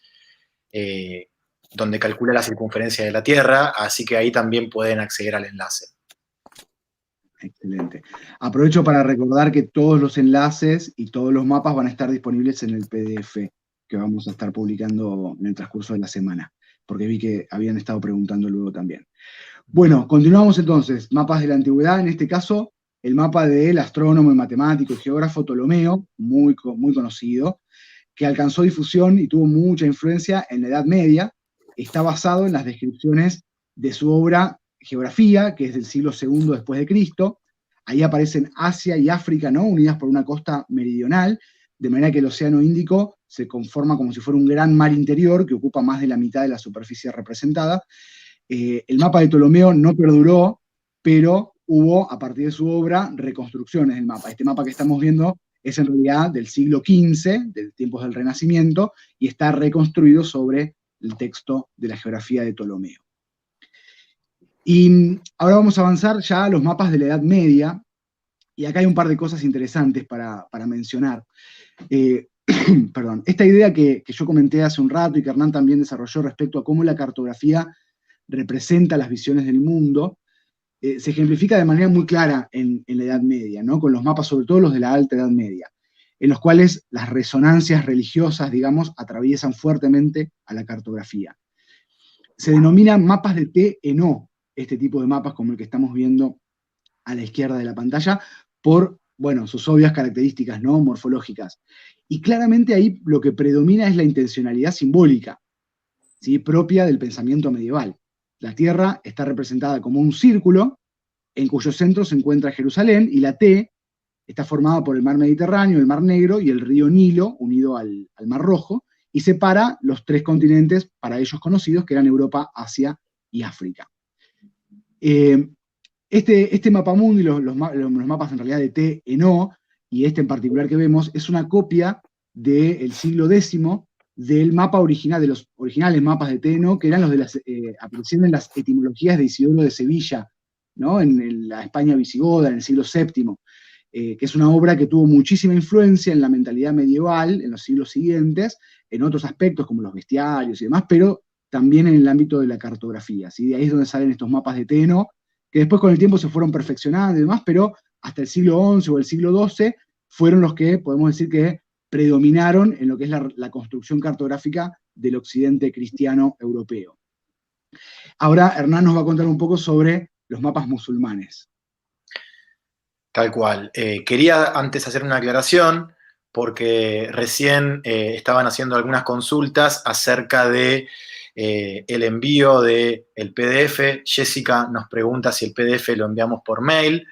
donde calcula la circunferencia de la Tierra, así que ahí también pueden acceder al enlace. Excelente. Aprovecho para recordar que todos los enlaces y todos los mapas van a estar disponibles en el PDF que vamos a estar publicando en el transcurso de la semana, porque vi que habían estado preguntando luego también. Bueno, continuamos entonces. Mapas de la antigüedad, en este caso, el mapa del astrónomo y matemático y geógrafo Ptolomeo, muy conocido, que alcanzó difusión y tuvo mucha influencia en la Edad Media. Está basado en las descripciones de su obra Geografía, que es del siglo II después de Cristo. Ahí aparecen Asia y África, ¿no?, unidas por una costa meridional, de manera que el Océano Índico se conforma como si fuera un gran mar interior que ocupa más de la mitad de la superficie representada. El mapa de Ptolomeo no perduró, pero hubo, a partir de su obra, reconstrucciones del mapa. Este mapa que estamos viendo es en realidad del siglo XV, de tiempos del Renacimiento, y está reconstruido sobre el texto de la geografía de Ptolomeo. Y ahora vamos a avanzar ya a los mapas de la Edad Media, y acá hay un par de cosas interesantes para mencionar. Perdón, esta idea que yo comenté hace un rato y que Hernán también desarrolló respecto a cómo la cartografía representa las visiones del mundo, se ejemplifica de manera muy clara en la Edad Media, ¿no?, con los mapas, sobre todo los de la Alta Edad Media, en los cuales las resonancias religiosas, digamos, atraviesan fuertemente a la cartografía. Se denominan mapas de T en O, este tipo de mapas como el que estamos viendo a la izquierda de la pantalla, por, bueno, sus obvias características, ¿no?, morfológicas. Y claramente ahí lo que predomina es la intencionalidad simbólica, ¿sí?, propia del pensamiento medieval. La Tierra está representada como un círculo en cuyo centro se encuentra Jerusalén, y la T está formada por el mar Mediterráneo, el mar Negro y el río Nilo, unido al Mar Rojo, y separa los tres continentes para ellos conocidos, que eran Europa, Asia y África. Este mapamundi, los mapas en realidad de T en O, y este en particular que vemos, es una copia del siglo X del mapa original, de los originales mapas de T en O, que eran los de las aparecieron en las etimologías de Isidoro de Sevilla, ¿no?, en la España visigoda, en el siglo VII, que es una obra que tuvo muchísima influencia en la mentalidad medieval en los siglos siguientes, en otros aspectos como los bestiarios y demás, pero también en el ámbito de la cartografía, ¿sí? De ahí es donde salen estos mapas de T en O, que después con el tiempo se fueron perfeccionando y demás, pero hasta el siglo XI o el siglo XII fueron los que podemos decir que predominaron en lo que es la construcción cartográfica del occidente cristiano europeo. Ahora Hernán nos va a contar un poco sobre los mapas musulmanes. Tal cual. Quería antes hacer una aclaración, porque recién estaban haciendo algunas consultas acerca de el envío del PDF. Jessica nos pregunta si el PDF lo enviamos por mail,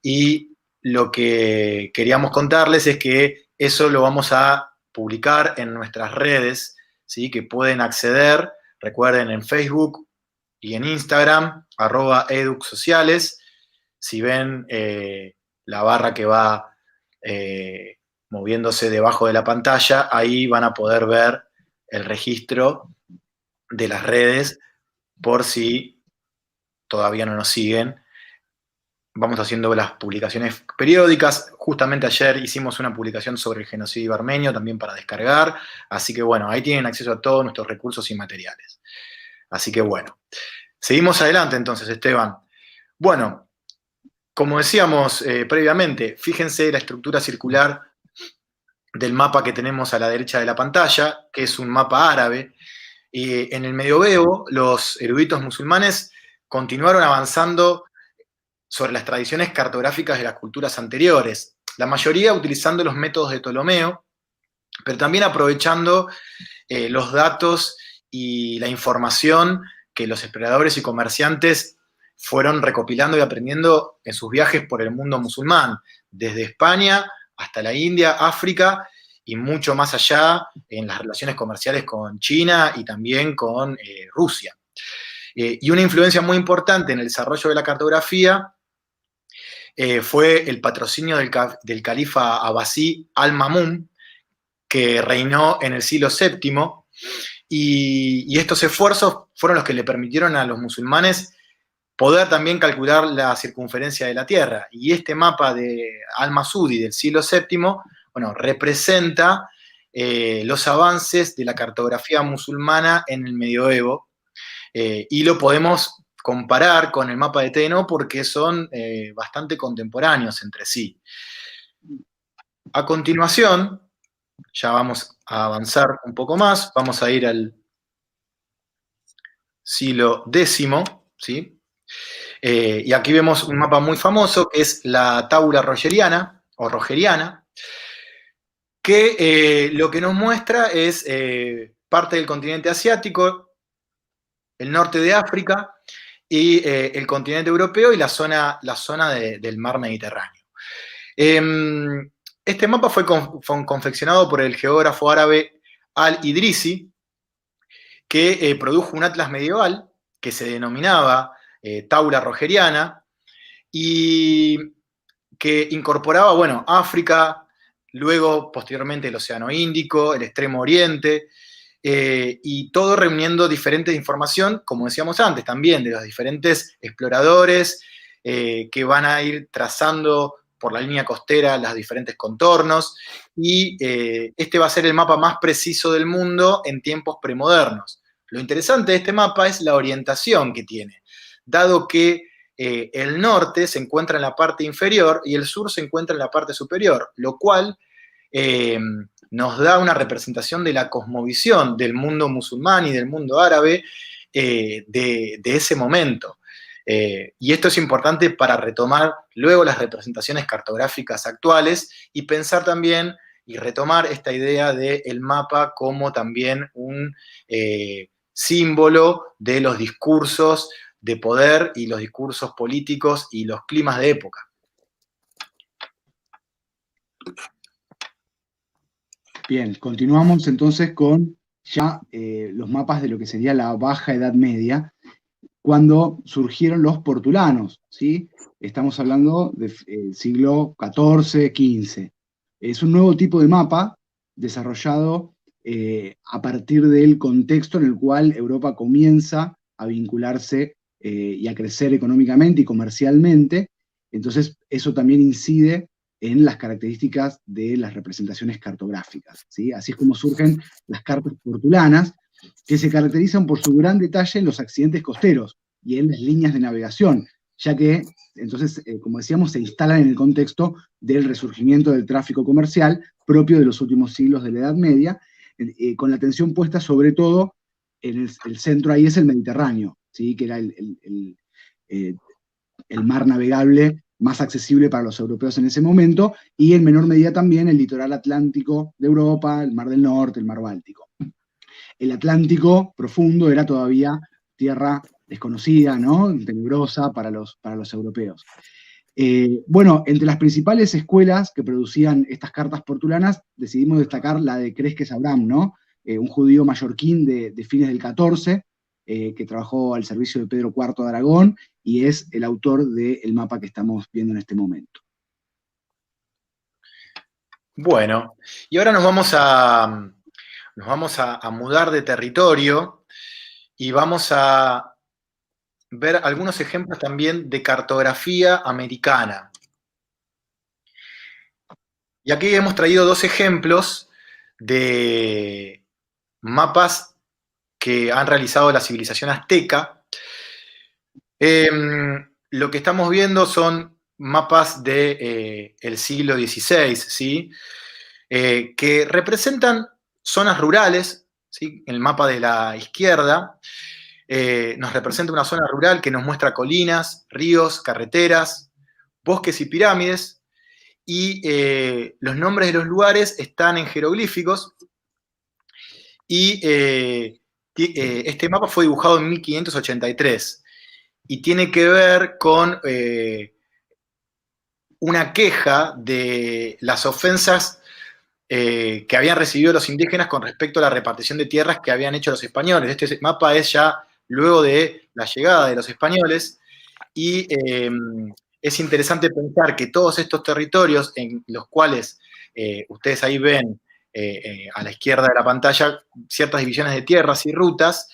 y lo que queríamos contarles es que eso lo vamos a publicar en nuestras redes, ¿sí?, que pueden acceder, recuerden, en Facebook y en Instagram, @educsociales. Si ven la barra que va moviéndose debajo de la pantalla, ahí van a poder ver el registro de las redes, por si todavía no nos siguen. Vamos haciendo las publicaciones periódicas. Justamente ayer hicimos una publicación sobre el genocidio armenio, también para descargar. Así que bueno, ahí tienen acceso a todos nuestros recursos y materiales. Así que bueno, seguimos adelante entonces, Esteban. Bueno, como decíamos previamente, fíjense la estructura circular del mapa que tenemos a la derecha de la pantalla, que es un mapa árabe. En el medioevo, los eruditos musulmanes continuaron avanzando sobre las tradiciones cartográficas de las culturas anteriores, la mayoría utilizando los métodos de Ptolomeo, pero también aprovechando los datos y la información que los exploradores y comerciantes fueron recopilando y aprendiendo en sus viajes por el mundo musulmán, desde España hasta la India, África y mucho más allá en las relaciones comerciales con China y también con Rusia. Y una influencia muy importante en el desarrollo de la cartografía fue el patrocinio del califa abasí Al-Mamun, que reinó en el siglo VII, y estos esfuerzos fueron los que le permitieron a los musulmanes poder también calcular la circunferencia de la Tierra. Y este mapa de Al-Masudi del siglo VII, bueno, representa los avances de la cartografía musulmana en el medioevo, y lo podemos comparar con el mapa de TNO porque son bastante contemporáneos entre sí. A continuación, ya vamos a avanzar un poco más, vamos a ir al siglo X, ¿sí? Y aquí vemos un mapa muy famoso que es la tabula rogeriana, o rogeriana, que lo que nos muestra es parte del continente asiático, el norte de África y el continente europeo y la zona del mar Mediterráneo. Este mapa fue confeccionado por el geógrafo árabe Al-Idrisi, que produjo un atlas medieval que se denominaba Tabula Rogeriana y que incorporaba, bueno, África, luego posteriormente el Océano Índico, el Extremo Oriente, y todo reuniendo diferente información, como decíamos antes, también de los diferentes exploradores que van a ir trazando por la línea costera los diferentes contornos, y este va a ser el mapa más preciso del mundo en tiempos premodernos. Lo interesante de este mapa es la orientación que tiene, dado que el norte se encuentra en la parte inferior y el sur se encuentra en la parte superior, lo cual nos da una representación de la cosmovisión del mundo musulmán y del mundo árabe de ese momento. Y esto es importante para retomar luego las representaciones cartográficas actuales y pensar también y retomar esta idea del mapa como también un símbolo de los discursos de poder y los discursos políticos y los climas de época. Bien, continuamos entonces con ya los mapas de lo que sería la Baja Edad Media, cuando surgieron los portulanos, ¿sí? Estamos hablando del siglo XIV, XV. Es un nuevo tipo de mapa desarrollado a partir del contexto en el cual Europa comienza a vincularse y a crecer económicamente y comercialmente. Entonces, eso también incide en las características de las representaciones cartográficas, ¿sí? Así es como surgen las cartas portulanas, que se caracterizan por su gran detalle en los accidentes costeros y en las líneas de navegación, ya que, entonces, como decíamos, se instalan en el contexto del resurgimiento del tráfico comercial propio de los últimos siglos de la Edad Media, con la atención puesta sobre todo en el centro, ahí es el Mediterráneo, ¿sí? Que era el mar navegable más accesible para los europeos en ese momento, y en menor medida también el litoral atlántico de Europa, el Mar del Norte, el Mar Báltico. El Atlántico profundo era todavía tierra desconocida, ¿no? Tenebrosa para los europeos. Bueno, entre las principales escuelas que producían estas cartas portulanas, decidimos destacar la de Cresques Abraham, ¿no? Un judío mallorquín de fines del XIV, que trabajó al servicio de Pedro IV de Aragón, y es el autor del mapa que estamos viendo en este momento. Bueno, y ahora nos vamos a mudar de territorio y vamos a ver algunos ejemplos también de cartografía americana. Y aquí hemos traído dos ejemplos de mapas que han realizado la civilización azteca. Lo que estamos viendo son mapas del siglo XVI, ¿sí? que representan zonas rurales, ¿sí? El mapa de la izquierda nos representa una zona rural que nos muestra colinas, ríos, carreteras, bosques y pirámides, y los nombres de los lugares están en jeroglíficos, y este mapa fue dibujado en 1583 y tiene que ver con una queja de las ofensas que habían recibido los indígenas con respecto a la repartición de tierras que habían hecho los españoles. Este mapa es ya luego de la llegada de los españoles, y es interesante pensar que todos estos territorios en los cuales ustedes ahí ven a la izquierda de la pantalla ciertas divisiones de tierras y rutas,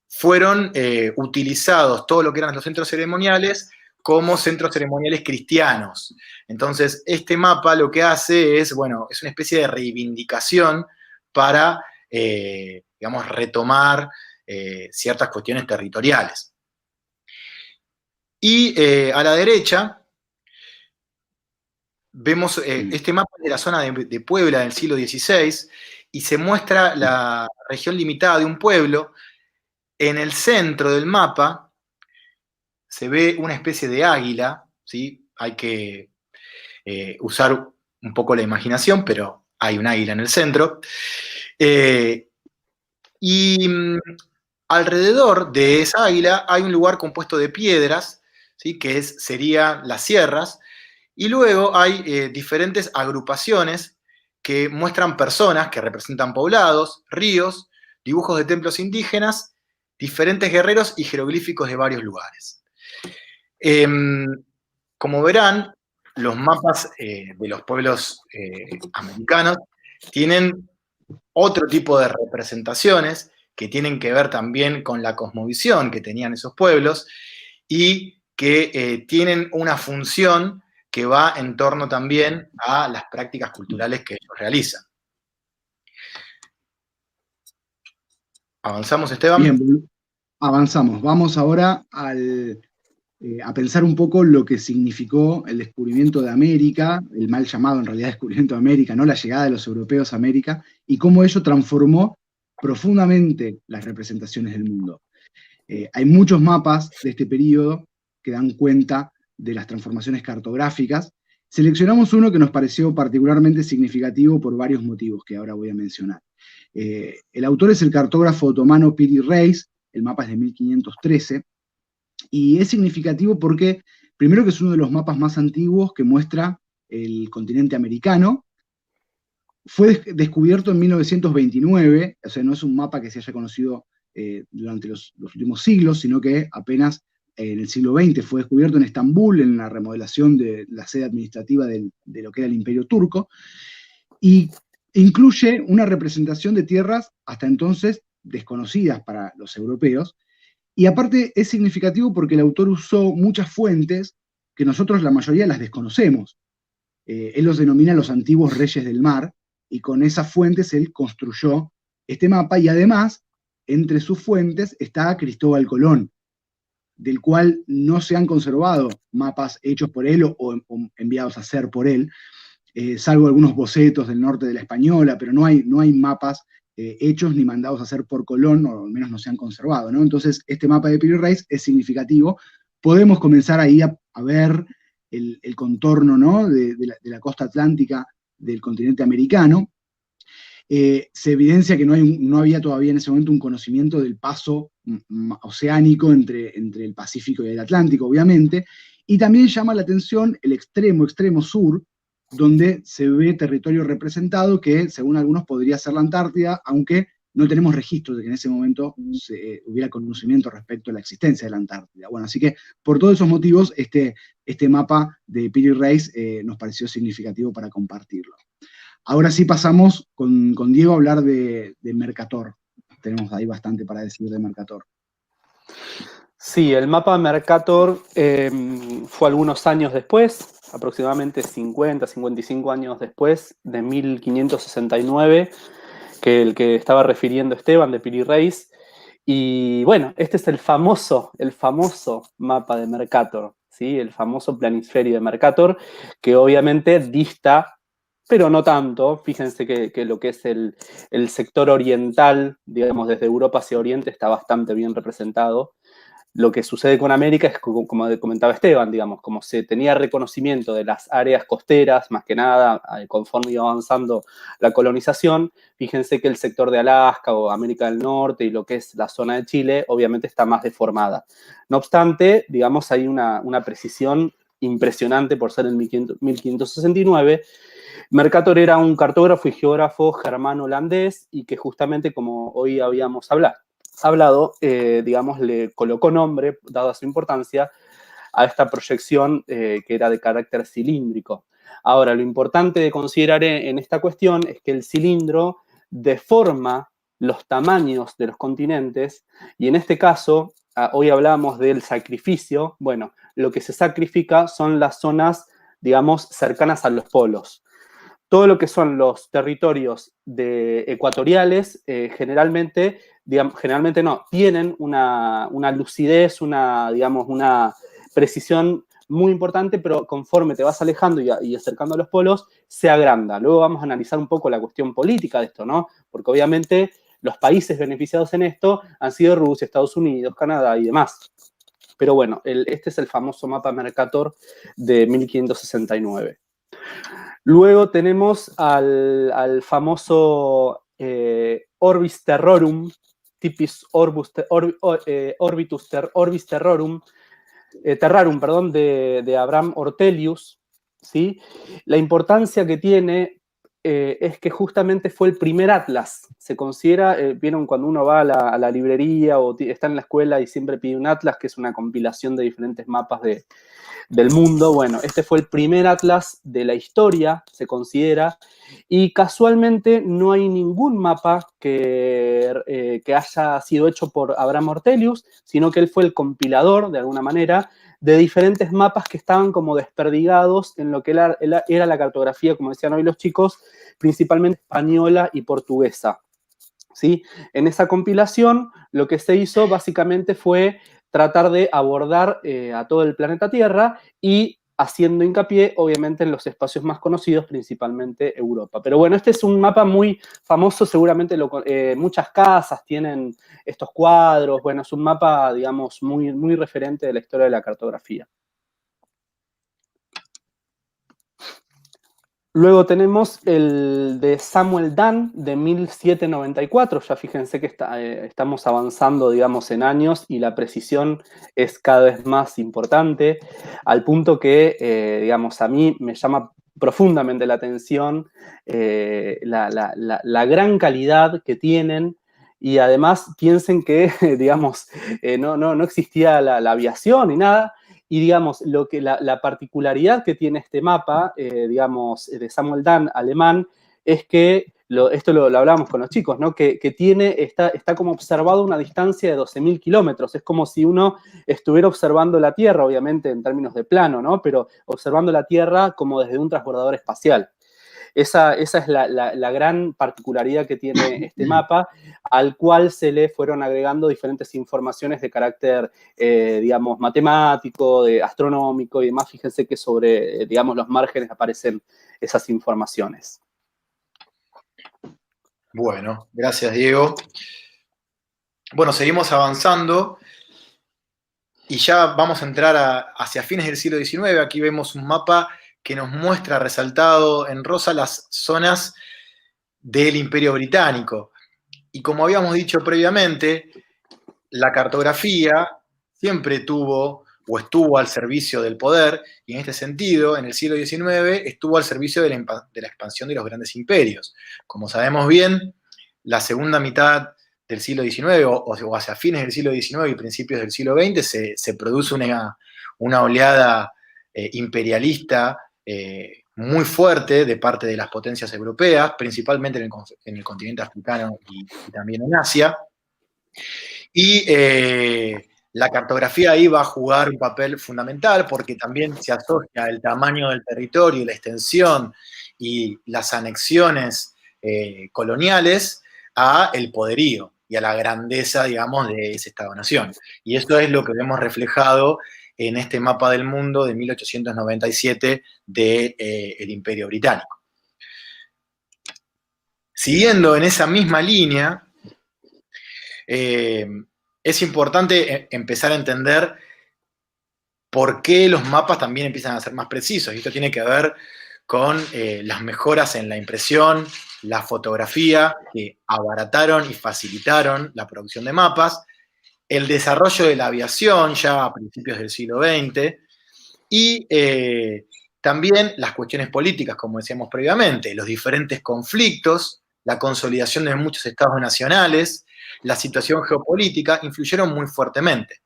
fueron utilizados, todo lo que eran los centros ceremoniales, como centros ceremoniales cristianos. Entonces, este mapa lo que hace es, bueno, es una especie de reivindicación para, digamos, retomar ciertas cuestiones territoriales. Y a la derecha vemos este mapa de la zona de Puebla del siglo XVI, y se muestra la región limitada de un pueblo. En el centro del mapa se ve una especie de águila, ¿sí? Hay que usar un poco la imaginación, pero hay un águila en el centro. Y alrededor de esa águila hay un lugar compuesto de piedras, ¿sí? Que serían las sierras, y luego hay diferentes agrupaciones que muestran personas que representan poblados, ríos, dibujos de templos indígenas, diferentes guerreros y jeroglíficos de varios lugares. Como verán, los mapas de los pueblos americanos tienen otro tipo de representaciones que tienen que ver también con la cosmovisión que tenían esos pueblos, y que tienen una función que va en torno también a las prácticas culturales que ellos realizan. ¿Avanzamos, Esteban? Bien, avanzamos. Vamos ahora a pensar un poco lo que significó el descubrimiento de América, el mal llamado en realidad descubrimiento de América, ¿no? La llegada de los europeos a América, y cómo ello transformó profundamente las representaciones del mundo. Hay muchos mapas de este periodo que dan cuenta de las transformaciones cartográficas. Seleccionamos uno que nos pareció particularmente significativo por varios motivos que ahora voy a mencionar. El autor es el cartógrafo otomano Piri Reis, el mapa es de 1513, y es significativo porque, primero, que es uno de los mapas más antiguos que muestra el continente americano. Fue descubierto en 1929, o sea, no es un mapa que se haya conocido durante los últimos siglos, sino que apenas en el siglo XX fue descubierto en Estambul, en la remodelación de la sede administrativa de lo que era el Imperio Turco, y incluye una representación de tierras hasta entonces desconocidas para los europeos. Y aparte es significativo porque el autor usó muchas fuentes que nosotros la mayoría las desconocemos. Él los denomina los antiguos reyes del mar, y con esas fuentes él construyó este mapa, y además, entre sus fuentes está Cristóbal Colón, del cual no se han conservado mapas hechos por él o enviados a hacer por él, salvo algunos bocetos del norte de la Española, pero no hay mapas hechos ni mandados a hacer por Colón, o al menos no se han conservado, ¿no? Entonces, este mapa de Piri Reis es significativo. Podemos comenzar ahí a ver el contorno, ¿no? de la costa atlántica del continente americano. Se evidencia que no había todavía en ese momento un conocimiento del paso oceánico entre el Pacífico y el Atlántico, obviamente, y también llama la atención el extremo sur, donde se ve territorio representado que, según algunos, podría ser la Antártida, aunque no tenemos registros de que en ese momento hubiera conocimiento respecto a la existencia de la Antártida. Bueno, así que por todos esos motivos, este mapa de Piri Reis nos pareció significativo para compartirlo. Ahora sí pasamos con Diego a hablar de Mercator. Tenemos ahí bastante para decir de Mercator. Sí, el mapa Mercator fue algunos años después, aproximadamente 50, 55 años después, de 1569, que el que estaba refiriendo Esteban, de Piri Reis. Y bueno, este es el famoso mapa de Mercator, ¿sí? El famoso planisferio de Mercator, que obviamente dista pero no tanto. Fíjense que lo que es el sector oriental, digamos, desde Europa hacia Oriente, está bastante bien representado. Lo que sucede con América es, como comentaba Esteban, digamos, como se tenía reconocimiento de las áreas costeras, más que nada, conforme iba avanzando la colonización, fíjense que el sector de Alaska o América del Norte y lo que es la zona de Chile, obviamente está más deformada. No obstante, digamos, hay una precisión impresionante por ser el 1569. Mercator era un cartógrafo y geógrafo germano-holandés y que justamente, como hoy habíamos hablado, digamos, le colocó nombre, dada su importancia, a esta proyección que era de carácter cilíndrico. Ahora, lo importante de considerar en esta cuestión es que el cilindro deforma los tamaños de los continentes y en este caso, hoy hablamos del sacrificio, bueno, lo que se sacrifica son las zonas, digamos, cercanas a los polos. Todo lo que son los territorios ecuatoriales, generalmente no, tienen una lucidez, digamos, una precisión muy importante, pero conforme te vas alejando y acercando a los polos, se agranda. Luego vamos a analizar un poco la cuestión política de esto, ¿no? Porque obviamente los países beneficiados en esto han sido Rusia, Estados Unidos, Canadá y demás. Pero bueno, este es el famoso mapa Mercator de 1569. Luego tenemos al famoso Orbis Terrorum, Typis Orbis Terrorum, Terrarum, perdón, de Abraham Ortelius, ¿sí? La importancia que tiene es que justamente fue el primer atlas. Se considera, vieron cuando uno va a la librería o está en la escuela y siempre pide un atlas, que es una compilación de diferentes mapas del mundo. Bueno, este fue el primer atlas de la historia, se considera, y casualmente no hay ningún mapa que haya sido hecho por Abraham Ortelius, sino que él fue el compilador, de alguna manera, de diferentes mapas que estaban como desperdigados en lo que era la cartografía, como decían hoy los chicos, principalmente española y portuguesa. ¿Sí? En esa compilación, lo que se hizo básicamente fue tratar de abordar a todo el planeta Tierra y haciendo hincapié, obviamente, en los espacios más conocidos, principalmente Europa. Pero bueno, este es un mapa muy famoso, seguramente muchas casas tienen estos cuadros, bueno, es un mapa, digamos, muy, muy referente de la historia de la cartografía. Luego tenemos el de Samuel Dunn de 1794, ya fíjense que estamos avanzando, digamos, en años y la precisión es cada vez más importante, al punto que, digamos, a mí me llama profundamente la atención la gran calidad que tienen y además piensen que, digamos, no existía la aviación ni nada. Y digamos, la particularidad que tiene este mapa, digamos, de Samuel Dunn, alemán, es que, esto lo hablamos con los chicos, ¿no? Que está como observado a una distancia de 12.000 kilómetros. Es como si uno estuviera observando la Tierra, obviamente en términos de plano, ¿no? Pero observando la Tierra como desde un transbordador espacial. Esa es la gran particularidad que tiene este mapa, al cual se le fueron agregando diferentes informaciones de carácter, digamos, matemático, astronómico y demás. Fíjense que sobre, digamos, los márgenes aparecen esas informaciones. Bueno, gracias, Diego. Bueno, seguimos avanzando y ya vamos a entrar hacia fines del siglo XIX. Aquí vemos un mapa que nos muestra resaltado en rosa las zonas del Imperio Británico. Y como habíamos dicho previamente, la cartografía siempre tuvo o estuvo al servicio del poder, y en este sentido, en el siglo XIX, estuvo al servicio de la expansión de los grandes imperios. Como sabemos bien, la segunda mitad del siglo XIX, o hacia fines del siglo XIX y principios del siglo XX, se produce una oleada imperialista muy fuerte de parte de las potencias europeas, principalmente en el continente africano y también en Asia. Y la cartografía ahí va a jugar un papel fundamental porque también se asocia el tamaño del territorio, la extensión y las anexiones coloniales a el poderío y a la grandeza, digamos, de ese Estado-nación. Y esto es lo que vemos reflejado en este mapa del mundo de 1897 del Imperio Británico. siguiendo en esa misma línea, es importante empezar a entender por qué los mapas también empiezan a ser más precisos. Y esto tiene que ver con las mejoras en la impresión, la fotografía, que abarataron y facilitaron la producción de mapas, el desarrollo de la aviación ya a principios del siglo XX, y también las cuestiones políticas, como decíamos previamente, los diferentes conflictos, la consolidación de muchos estados nacionales, la situación geopolítica, influyeron muy fuertemente.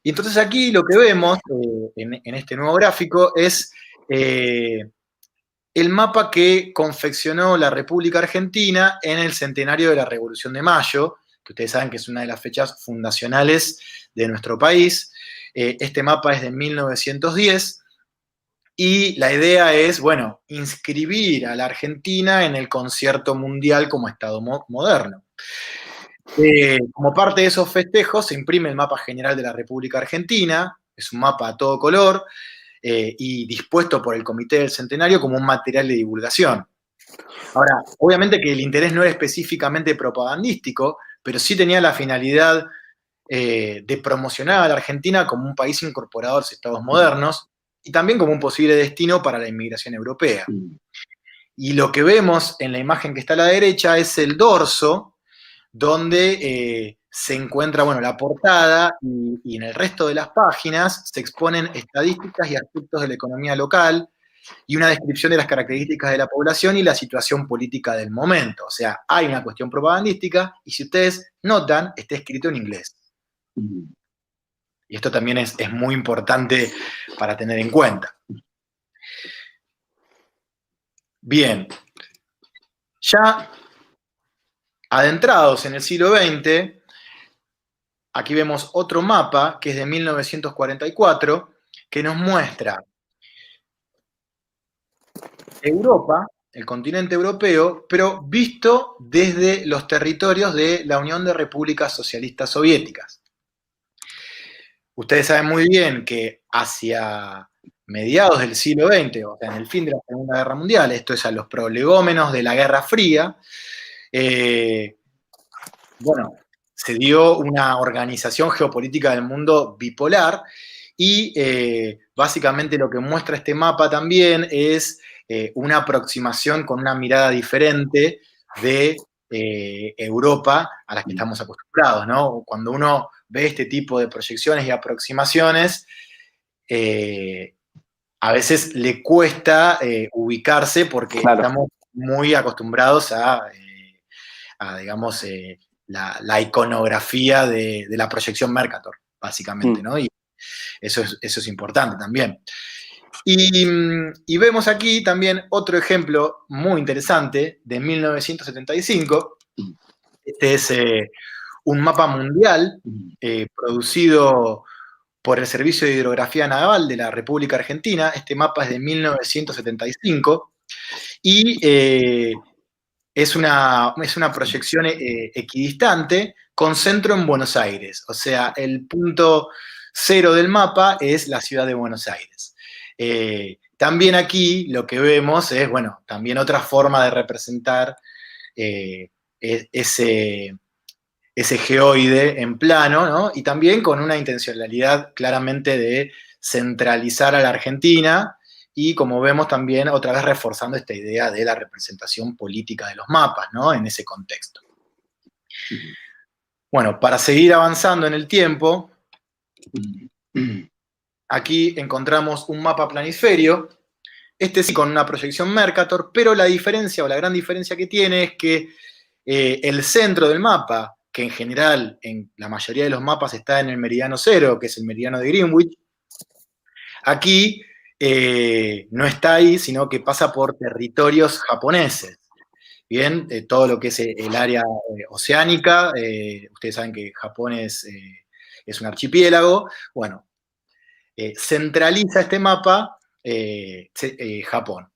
Y entonces aquí lo que vemos en este nuevo gráfico es el mapa que confeccionó la República Argentina en el centenario de la Revolución de Mayo, que ustedes saben que es una de las fechas fundacionales de nuestro país. Este mapa es de 1910 y la idea es, bueno, inscribir a la Argentina en el concierto mundial como Estado moderno. Como parte de esos festejos se imprime el mapa general de la República Argentina, es un mapa a todo color y dispuesto por el Comité del Centenario como un material de divulgación. Ahora, obviamente que el interés no era específicamente propagandístico, pero sí tenía la finalidad de promocionar a la Argentina como un país incorporado a los estados modernos y también como un posible destino para la inmigración europea. Y lo que vemos en la imagen que está a la derecha es el dorso, donde se encuentra, bueno, la portada y en el resto de las páginas se exponen estadísticas y aspectos de la economía local y una descripción de las características de la población y la situación política del momento. O sea, hay una cuestión propagandística y si ustedes notan, está escrito en inglés. Y esto también es muy importante para tener en cuenta. Bien, ya adentrados en el siglo XX, aquí vemos otro mapa que es de 1944, que nos muestra Europa, el continente europeo, pero visto desde los territorios de la Unión de Repúblicas Socialistas Soviéticas. Ustedes saben muy bien que hacia mediados del siglo XX, o sea, en el fin de la Segunda Guerra Mundial, esto es a los prolegómenos de la Guerra Fría, bueno, se dio una organización geopolítica del mundo bipolar y básicamente lo que muestra este mapa también es una aproximación con una mirada diferente de Europa a la que estamos acostumbrados, ¿no? Cuando uno ve este tipo de proyecciones y aproximaciones, a veces le cuesta ubicarse porque estamos muy acostumbrados a digamos, la iconografía de la proyección Mercator, básicamente, ¿no? Y eso es importante también. Y vemos aquí también otro ejemplo muy interesante de 1975. Este es un mapa mundial producido por el Servicio de Hidrografía Naval de la República Argentina. Este mapa es de 1975 y es una proyección equidistante con centro en Buenos Aires. O sea, el punto cero del mapa es la ciudad de Buenos Aires. También aquí lo que vemos es, bueno, también otra forma de representar ese geoide en plano, ¿no? Y también con una intencionalidad claramente de centralizar a la Argentina y, como vemos, también otra vez reforzando esta idea de la representación política de los mapas, ¿no? En ese contexto. Bueno, para seguir avanzando en el tiempo, aquí encontramos un mapa planisferio, este sí con una proyección Mercator, pero la diferencia o la gran diferencia que tiene es que el centro del mapa, que en general en la mayoría de los mapas está en el meridiano cero, que es el meridiano de Greenwich, aquí no está ahí, sino que pasa por territorios japoneses. Bien, todo lo que es el área oceánica, ustedes saben que Japón es un archipiélago, bueno, centraliza este mapa Japón.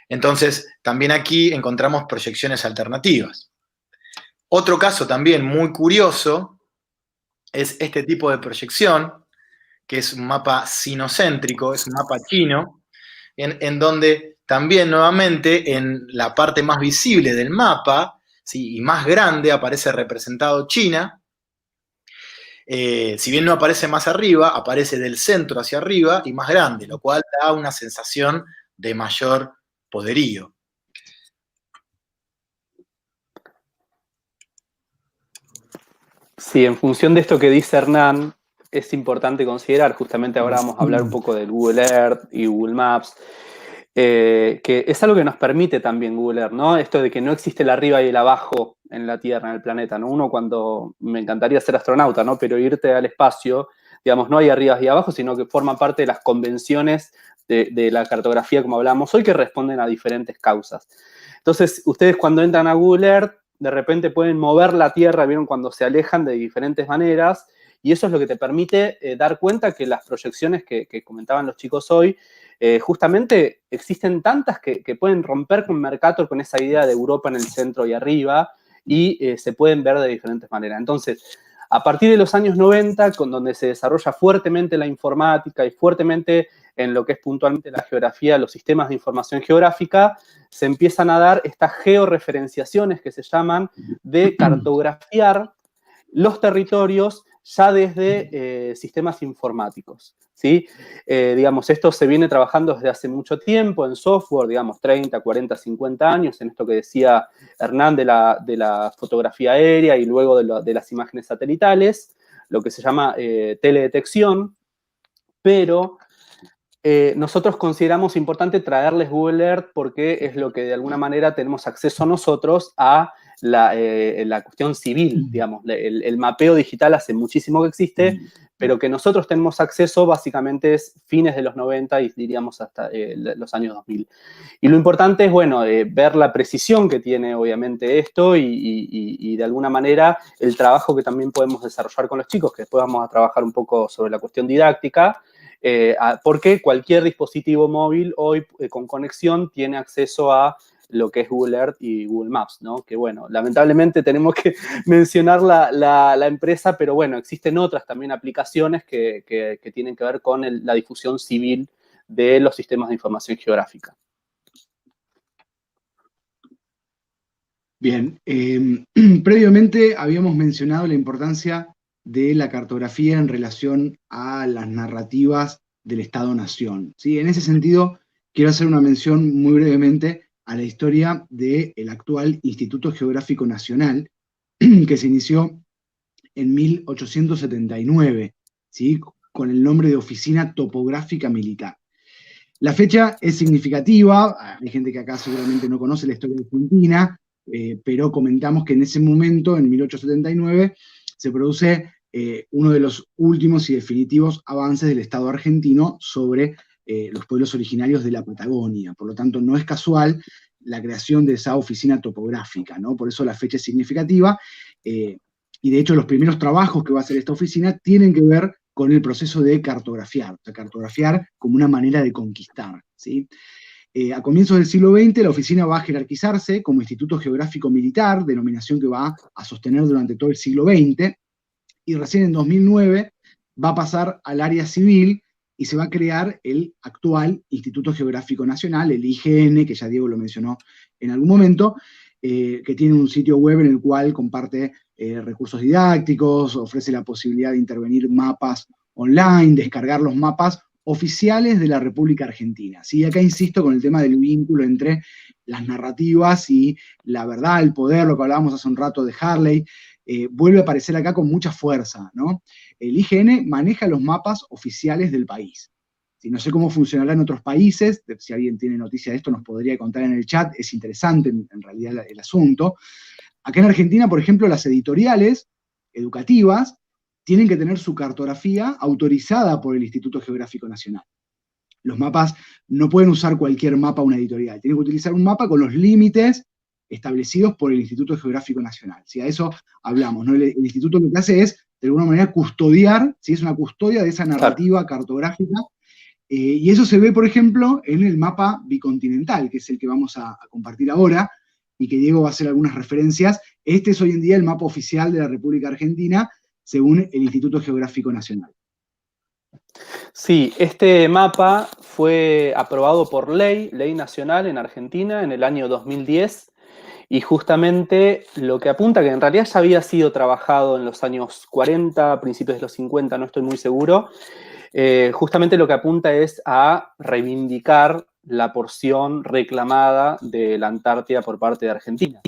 Entonces, también aquí encontramos proyecciones alternativas. Otro caso también muy curioso es este tipo de proyección, que es un mapa sinocéntrico, es un mapa chino, en donde también nuevamente en la parte más visible del mapa, ¿sí? Y más grande aparece representado China. Si bien no aparece más arriba, aparece del centro hacia arriba y más grande, lo cual da una sensación de mayor poderío. Sí, en función de esto que dice Hernán, es importante considerar, justamente ahora vamos a hablar un poco del Google Earth y Google Maps, que es algo que nos permite también Google Earth, ¿no? Esto de que no existe el arriba y el abajo en la Tierra, en el planeta, ¿no? Uno cuando, me encantaría ser astronauta, ¿no? Pero irte al espacio, digamos, no hay arriba y abajo, sino que forma parte de las convenciones de la cartografía, como hablamos hoy, que responden a diferentes causas. Entonces, ustedes cuando entran a Google Earth, de repente pueden mover la Tierra, ¿vieron? Cuando se alejan de diferentes maneras, y eso es lo que te permite dar cuenta que las proyecciones que comentaban los chicos hoy, justamente existen tantas que pueden romper con Mercator, con esa idea de Europa en el centro y arriba, y se pueden ver de diferentes maneras. Entonces, a partir de los años 90, con donde se desarrolla fuertemente la informática y fuertemente en lo que es puntualmente la geografía, los sistemas de información geográfica, se empiezan a dar estas georreferenciaciones que se llaman de cartografiar los territorios ya desde sistemas informáticos, ¿sí? Digamos, esto se viene trabajando desde hace mucho tiempo en software, digamos, 30, 40, 50 años, en esto que decía Hernán de la fotografía aérea y luego de las imágenes satelitales, lo que se llama teledetección, pero nosotros consideramos importante traerles Google Earth porque es lo que de alguna manera tenemos acceso nosotros a la cuestión civil, digamos. El mapeo digital hace muchísimo que existe, pero que nosotros tenemos acceso básicamente es fines de los 90 y diríamos hasta los años 2000. Y lo importante es, bueno, ver la precisión que tiene obviamente esto y de alguna manera el trabajo que también podemos desarrollar con los chicos, que después vamos a trabajar un poco sobre la cuestión didáctica, porque cualquier dispositivo móvil hoy con conexión tiene acceso a lo que es Google Earth y Google Maps, ¿no? Que bueno, lamentablemente tenemos que mencionar la empresa, pero bueno, existen otras también aplicaciones que tienen que ver con la difusión civil de los sistemas de información geográfica. Bien, previamente habíamos mencionado la importancia de la cartografía en relación a las narrativas del Estado-Nación, ¿sí? En ese sentido, quiero hacer una mención muy brevemente a la historia del actual Instituto Geográfico Nacional, que se inició en 1879, ¿sí? Con el nombre de Oficina Topográfica Militar. La fecha es significativa, hay gente que acá seguramente no conoce la historia de Argentina, pero comentamos que en ese momento, en 1879, se produce uno de los últimos y definitivos avances del Estado argentino sobre los pueblos originarios de la Patagonia. Por lo tanto, no es casual la creación de esa oficina topográfica, ¿no? Por eso la fecha es significativa, y de hecho los primeros trabajos que va a hacer esta oficina tienen que ver con el proceso de cartografiar, o sea, cartografiar como una manera de conquistar, ¿sí? A comienzos del siglo XX, la oficina va a jerarquizarse como Instituto Geográfico Militar, denominación que va a sostener durante todo el siglo XX, y recién en 2009 va a pasar al área civil y se va a crear el actual Instituto Geográfico Nacional, el IGN, que ya Diego lo mencionó en algún momento, que tiene un sitio web en el cual comparte recursos didácticos, ofrece la posibilidad de intervenir mapas online, descargar los mapas oficiales de la República Argentina. ¿Sí? Acá insisto con el tema del vínculo entre las narrativas y la verdad, el poder, lo que hablábamos hace un rato de Harley, vuelve a aparecer acá con mucha fuerza, ¿no? El IGN maneja los mapas oficiales del país. ¿Sí? No sé cómo funcionará en otros países, si alguien tiene noticia de esto nos podría contar en el chat, es interesante en realidad el asunto. Acá en Argentina, por ejemplo, las editoriales educativas tienen que tener su cartografía autorizada por el Instituto Geográfico Nacional. Los mapas no pueden usar cualquier mapa una editorial, tienen que utilizar un mapa con los límites establecidos por el Instituto Geográfico Nacional. Si a eso hablamos, ¿no? El instituto lo que hace es, de alguna manera, custodiar, ¿sí? Es una custodia de esa narrativa cartográfica, y eso se ve, por ejemplo, en el mapa bicontinental, que es el que vamos a compartir ahora, y que Diego va a hacer algunas referencias. Este es hoy en día el mapa oficial de la República Argentina, según el Instituto Geográfico Nacional. Sí, este mapa fue aprobado por ley nacional en Argentina en el año 2010 y justamente lo que apunta, que en realidad ya había sido trabajado en los años 40, principios de los 50, no estoy muy seguro, justamente lo que apunta es a reivindicar la porción reclamada de la Antártida por parte de Argentina.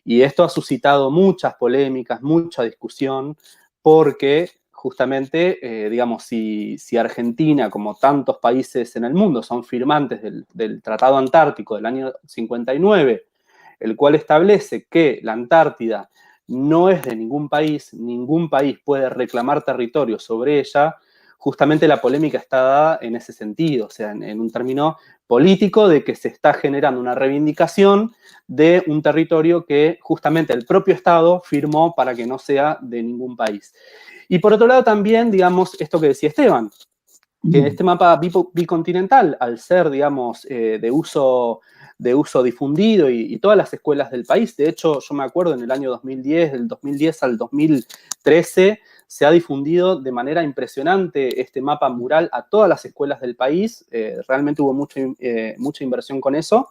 Y esto ha suscitado muchas polémicas, mucha discusión, porque justamente, digamos, si Argentina, como tantos países en el mundo, son firmantes del Tratado Antártico del año 59, el cual establece que la Antártida no es de ningún país puede reclamar territorio sobre ella, justamente la polémica está dada en ese sentido, o sea, en un término político de que se está generando una reivindicación de un territorio que justamente el propio Estado firmó para que no sea de ningún país. Y por otro lado también, digamos, esto que decía Esteban, que este mapa bicontinental, al ser, digamos, de uso difundido y todas las escuelas del país, de hecho, yo me acuerdo en el año 2010, del 2010 al 2013, se ha difundido de manera impresionante este mapa mural a todas las escuelas del país, realmente hubo mucha inversión con eso.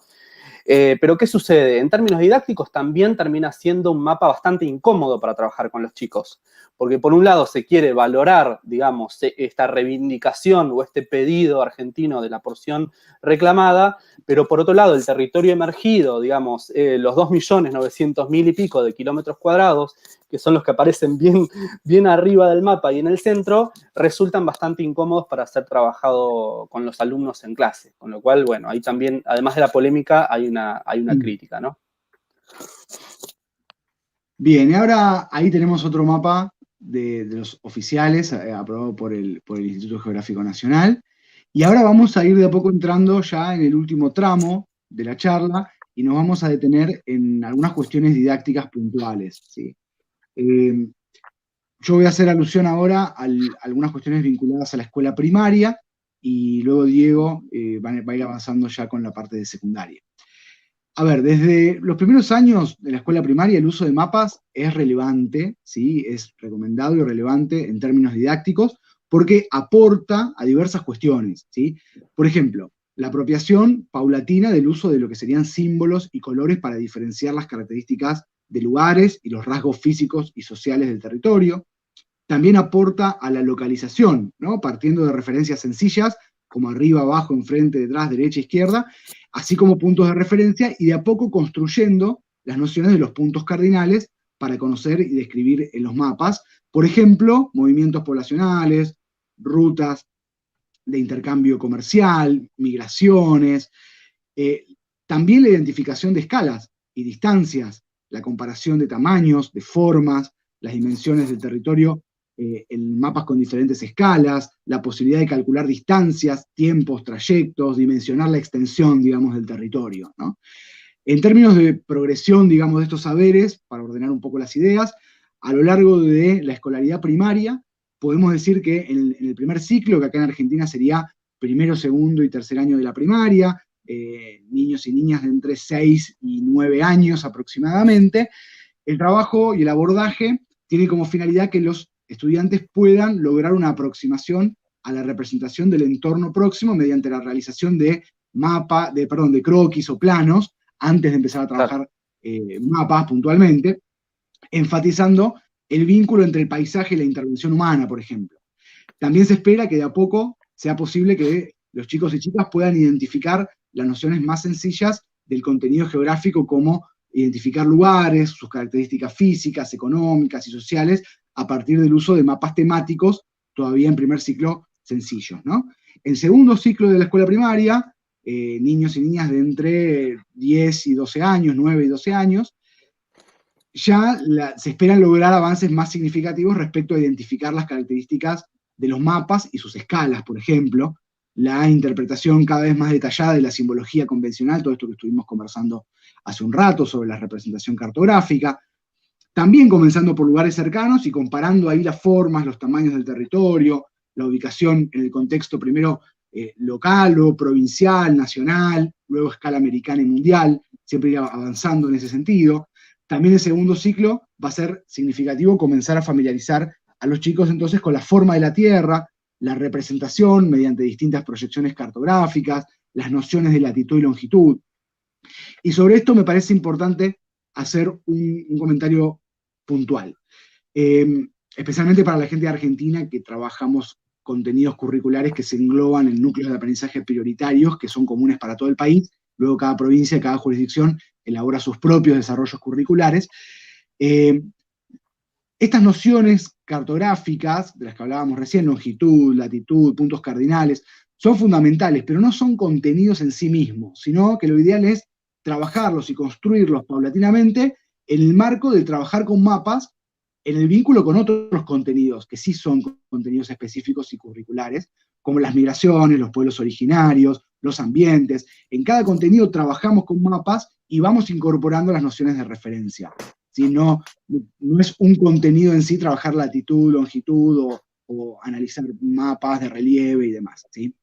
Pero ¿qué sucede? En términos didácticos también termina siendo un mapa bastante incómodo para trabajar con los chicos, porque por un lado se quiere valorar, digamos, esta reivindicación o este pedido argentino de la porción reclamada, pero por otro lado el territorio emergido, digamos, los 2.900.000 y pico de kilómetros cuadrados, que son los que aparecen bien arriba del mapa y en el centro, resultan bastante incómodos para ser trabajado con los alumnos en clase. Con lo cual, bueno, ahí también, además de la polémica, hay una crítica, ¿no? Bien, y ahora ahí tenemos otro mapa de los oficiales, aprobado por el Instituto Geográfico Nacional. Y ahora vamos a ir de a poco entrando ya en el último tramo de la charla y nos vamos a detener en algunas cuestiones didácticas puntuales, ¿sí? Yo voy a hacer alusión ahora a algunas cuestiones vinculadas a la escuela primaria y luego Diego va a ir avanzando ya con la parte de secundaria. A ver, desde los primeros años de la escuela primaria el uso de mapas es relevante, ¿sí? Es recomendado y relevante en términos didácticos porque aporta a diversas cuestiones, ¿sí? Por ejemplo, la apropiación paulatina del uso de lo que serían símbolos y colores para diferenciar las características de lugares y los rasgos físicos y sociales del territorio. También aporta a la localización, ¿no? Partiendo de referencias sencillas, como arriba, abajo, enfrente, detrás, derecha, izquierda, así como puntos de referencia, y de a poco construyendo las nociones de los puntos cardinales para conocer y describir en los mapas. Por ejemplo, movimientos poblacionales, rutas de intercambio comercial, migraciones, también la identificación de escalas y distancias, la comparación de tamaños, de formas, las dimensiones del territorio en mapas con diferentes escalas, la posibilidad de calcular distancias, tiempos, trayectos, dimensionar la extensión, digamos, del territorio, ¿no? En términos de progresión, digamos, de estos saberes, para ordenar un poco las ideas, a lo largo de la escolaridad primaria, podemos decir que en el primer ciclo, que acá en Argentina sería primero, segundo y tercer año de la primaria, niños y niñas de entre 6 y 9 años aproximadamente, el trabajo y el abordaje tiene como finalidad que los estudiantes puedan lograr una aproximación a la representación del entorno próximo mediante la realización de de croquis o planos, antes de empezar a trabajar mapas puntualmente, enfatizando el vínculo entre el paisaje y la intervención humana, por ejemplo. También se espera que de a poco sea posible que los chicos y chicas puedan identificar las nociones más sencillas del contenido geográfico, como identificar lugares, sus características físicas, económicas y sociales, a partir del uso de mapas temáticos, todavía en primer ciclo sencillos, ¿no? En segundo ciclo de la escuela primaria, niños y niñas de entre 10 y 12 años, 9 y 12 años, ya se esperan lograr avances más significativos respecto a identificar las características de los mapas y sus escalas, por ejemplo, la interpretación cada vez más detallada de la simbología convencional, todo esto que estuvimos conversando hace un rato sobre la representación cartográfica, también comenzando por lugares cercanos y comparando ahí las formas, los tamaños del territorio, la ubicación en el contexto primero local o provincial, nacional, luego escala americana y mundial, siempre ir avanzando en ese sentido. También el segundo ciclo va a ser significativo comenzar a familiarizar a los chicos entonces con la forma de la Tierra, la representación mediante distintas proyecciones cartográficas, las nociones de latitud y longitud. Y sobre esto me parece importante hacer un comentario puntual, especialmente para la gente de Argentina que trabajamos contenidos curriculares que se engloban en núcleos de aprendizaje prioritarios que son comunes para todo el país. Luego cada provincia, cada jurisdicción elabora sus propios desarrollos curriculares. Estas nociones cartográficas, de las que hablábamos recién, longitud, latitud, puntos cardinales, son fundamentales, pero no son contenidos en sí mismos, sino que lo ideal es trabajarlos y construirlos paulatinamente en el marco de trabajar con mapas en el vínculo con otros contenidos, que sí son contenidos específicos y curriculares, como las migraciones, los pueblos originarios, los ambientes. En cada contenido trabajamos con mapas y vamos incorporando las nociones de referencia. ¿Sí? No es un contenido en sí trabajar latitud, longitud o analizar mapas de relieve y demás. ¿Sí?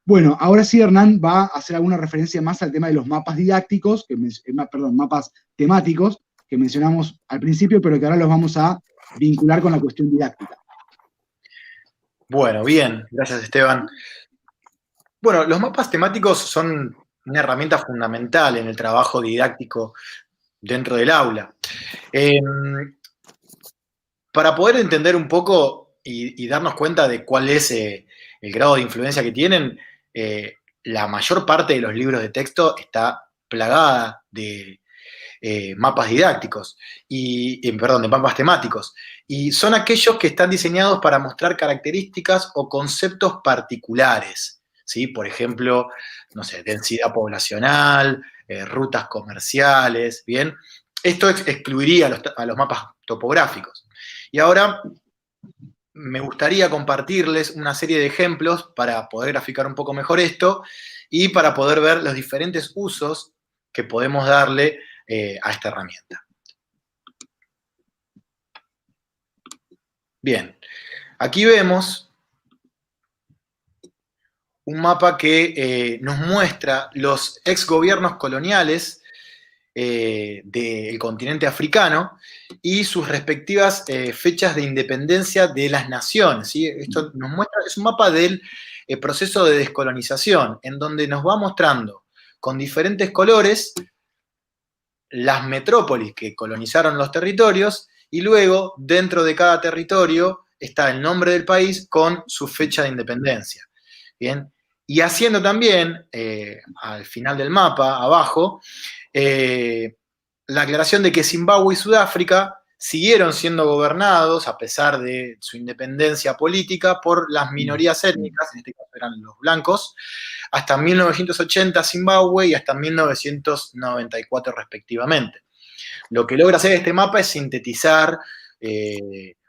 Bueno, ahora sí Hernán va a hacer alguna referencia más al tema de los mapas didácticos, mapas temáticos, que mencionamos al principio, pero que ahora los vamos a vincular con la cuestión didáctica. Bueno, bien, gracias Esteban. Bueno, los mapas temáticos son una herramienta fundamental en el trabajo didáctico dentro del aula. Para poder entender un poco y darnos cuenta de cuál es el grado de influencia que tienen, la mayor parte de los libros de texto está plagada de mapas didácticos, de mapas temáticos, y son aquellos que están diseñados para mostrar características o conceptos particulares, ¿sí? Por ejemplo, no sé, densidad poblacional, rutas comerciales, ¿bien? Esto excluiría a los mapas topográficos. Y ahora me gustaría compartirles una serie de ejemplos para poder graficar un poco mejor esto y para poder ver los diferentes usos que podemos darle a esta herramienta. Bien, aquí vemos un mapa que nos muestra los exgobiernos coloniales del continente africano y sus respectivas fechas de independencia de las naciones, ¿sí? Esto nos muestra, es un mapa del proceso de descolonización, en donde nos va mostrando con diferentes colores las metrópolis que colonizaron los territorios, y luego, dentro de cada territorio, está el nombre del país con su fecha de independencia. ¿Bien? Y haciendo también, al final del mapa, abajo, la aclaración de que Zimbabue y Sudáfrica siguieron siendo gobernados, a pesar de su independencia política, por las minorías étnicas, en este caso eran los blancos, hasta 1980 Zimbabue y hasta 1994 respectivamente. Lo que logra hacer este mapa es sintetizar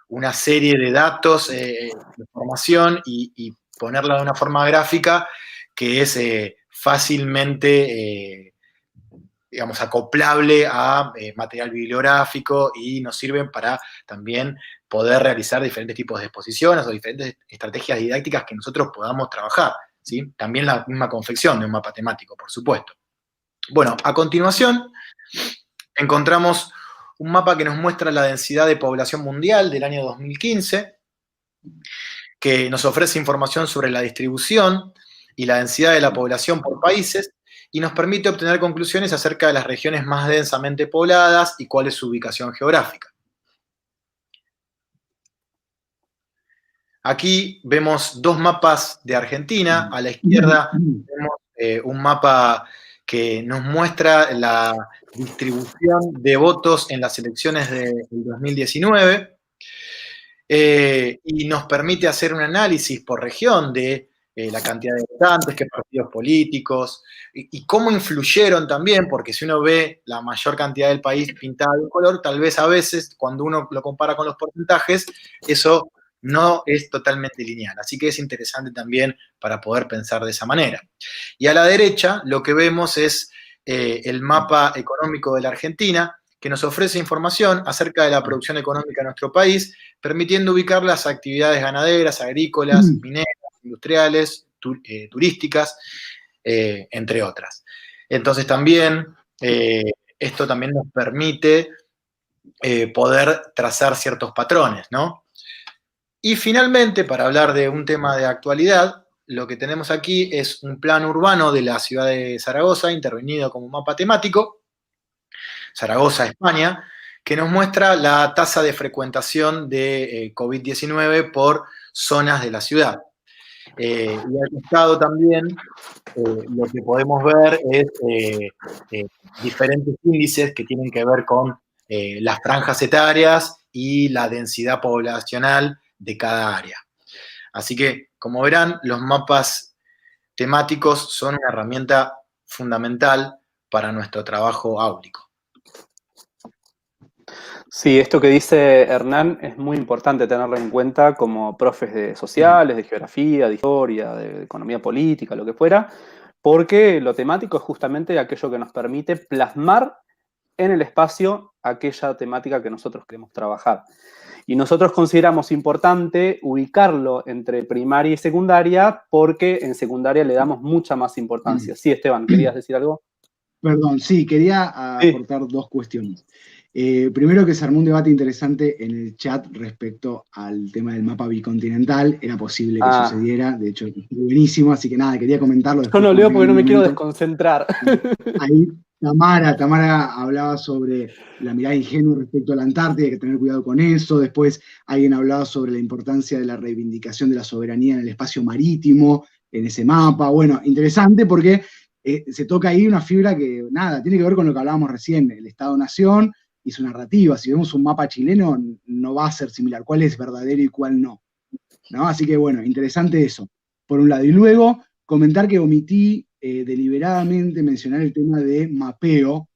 una serie de datos, de información y ponerla de una forma gráfica que es fácilmente digamos, acoplable a material bibliográfico y nos sirven para también poder realizar diferentes tipos de exposiciones o diferentes estrategias didácticas que nosotros podamos trabajar, ¿sí? También la misma confección de un mapa temático, por supuesto. Bueno, a continuación encontramos un mapa que nos muestra la densidad de población mundial del año 2015, que nos ofrece información sobre la distribución y la densidad de la población por países, y nos permite obtener conclusiones acerca de las regiones más densamente pobladas y cuál es su ubicación geográfica. Aquí vemos dos mapas de Argentina. A la izquierda vemos un mapa que nos muestra la distribución de votos en las elecciones del 2019 y nos permite hacer un análisis por región de la cantidad de votantes, qué partidos políticos, y cómo influyeron también, porque si uno ve la mayor cantidad del país pintada de color, tal vez a veces, cuando uno lo compara con los porcentajes, eso no es totalmente lineal. Así que es interesante también para poder pensar de esa manera. Y a la derecha lo que vemos es el mapa económico de la Argentina, que nos ofrece información acerca de la producción económica de nuestro país, permitiendo ubicar las actividades ganaderas, agrícolas, mineras, industriales, turísticas, entre otras. Entonces también, esto también nos permite poder trazar ciertos patrones, ¿no? Y finalmente, para hablar de un tema de actualidad, lo que tenemos aquí es un plan urbano de la ciudad de Zaragoza, intervenido como mapa temático, Zaragoza, España, que nos muestra la tasa de frecuentación de COVID-19 por zonas de la ciudad. Y al costado también lo que podemos ver es diferentes índices que tienen que ver con las franjas etarias y la densidad poblacional de cada área. Así que, como verán, los mapas temáticos son una herramienta fundamental para nuestro trabajo áulico. Sí, esto que dice Hernán es muy importante tenerlo en cuenta como profes de sociales, de geografía, de historia, de economía política, lo que fuera, porque lo temático es justamente aquello que nos permite plasmar en el espacio aquella temática que nosotros queremos trabajar. Y nosotros consideramos importante ubicarlo entre primaria y secundaria porque en secundaria le damos mucha más importancia. Sí, Esteban, ¿querías decir algo? Perdón, sí, quería aportar dos cuestiones. Primero, que se armó un debate interesante en el chat respecto al tema del mapa bicontinental. Era posible que sucediera, de hecho, es buenísimo, así que nada, quería comentarlo. Yo no leo porque no me quiero desconcentrar. Ahí Tamara hablaba sobre la mirada ingenua respecto a la Antártida, hay que tener cuidado con eso. Después alguien hablaba sobre la importancia de la reivindicación de la soberanía en el espacio marítimo, en ese mapa. Bueno, interesante porque se toca ahí una fibra que, nada, tiene que ver con lo que hablábamos recién, el Estado-Nación y su narrativa. Si vemos un mapa chileno, no va a ser similar. ¿Cuál es verdadero y cuál no? ¿No? Así que, bueno, interesante eso, por un lado. Y luego, comentar que omití deliberadamente mencionar el tema de mapeo,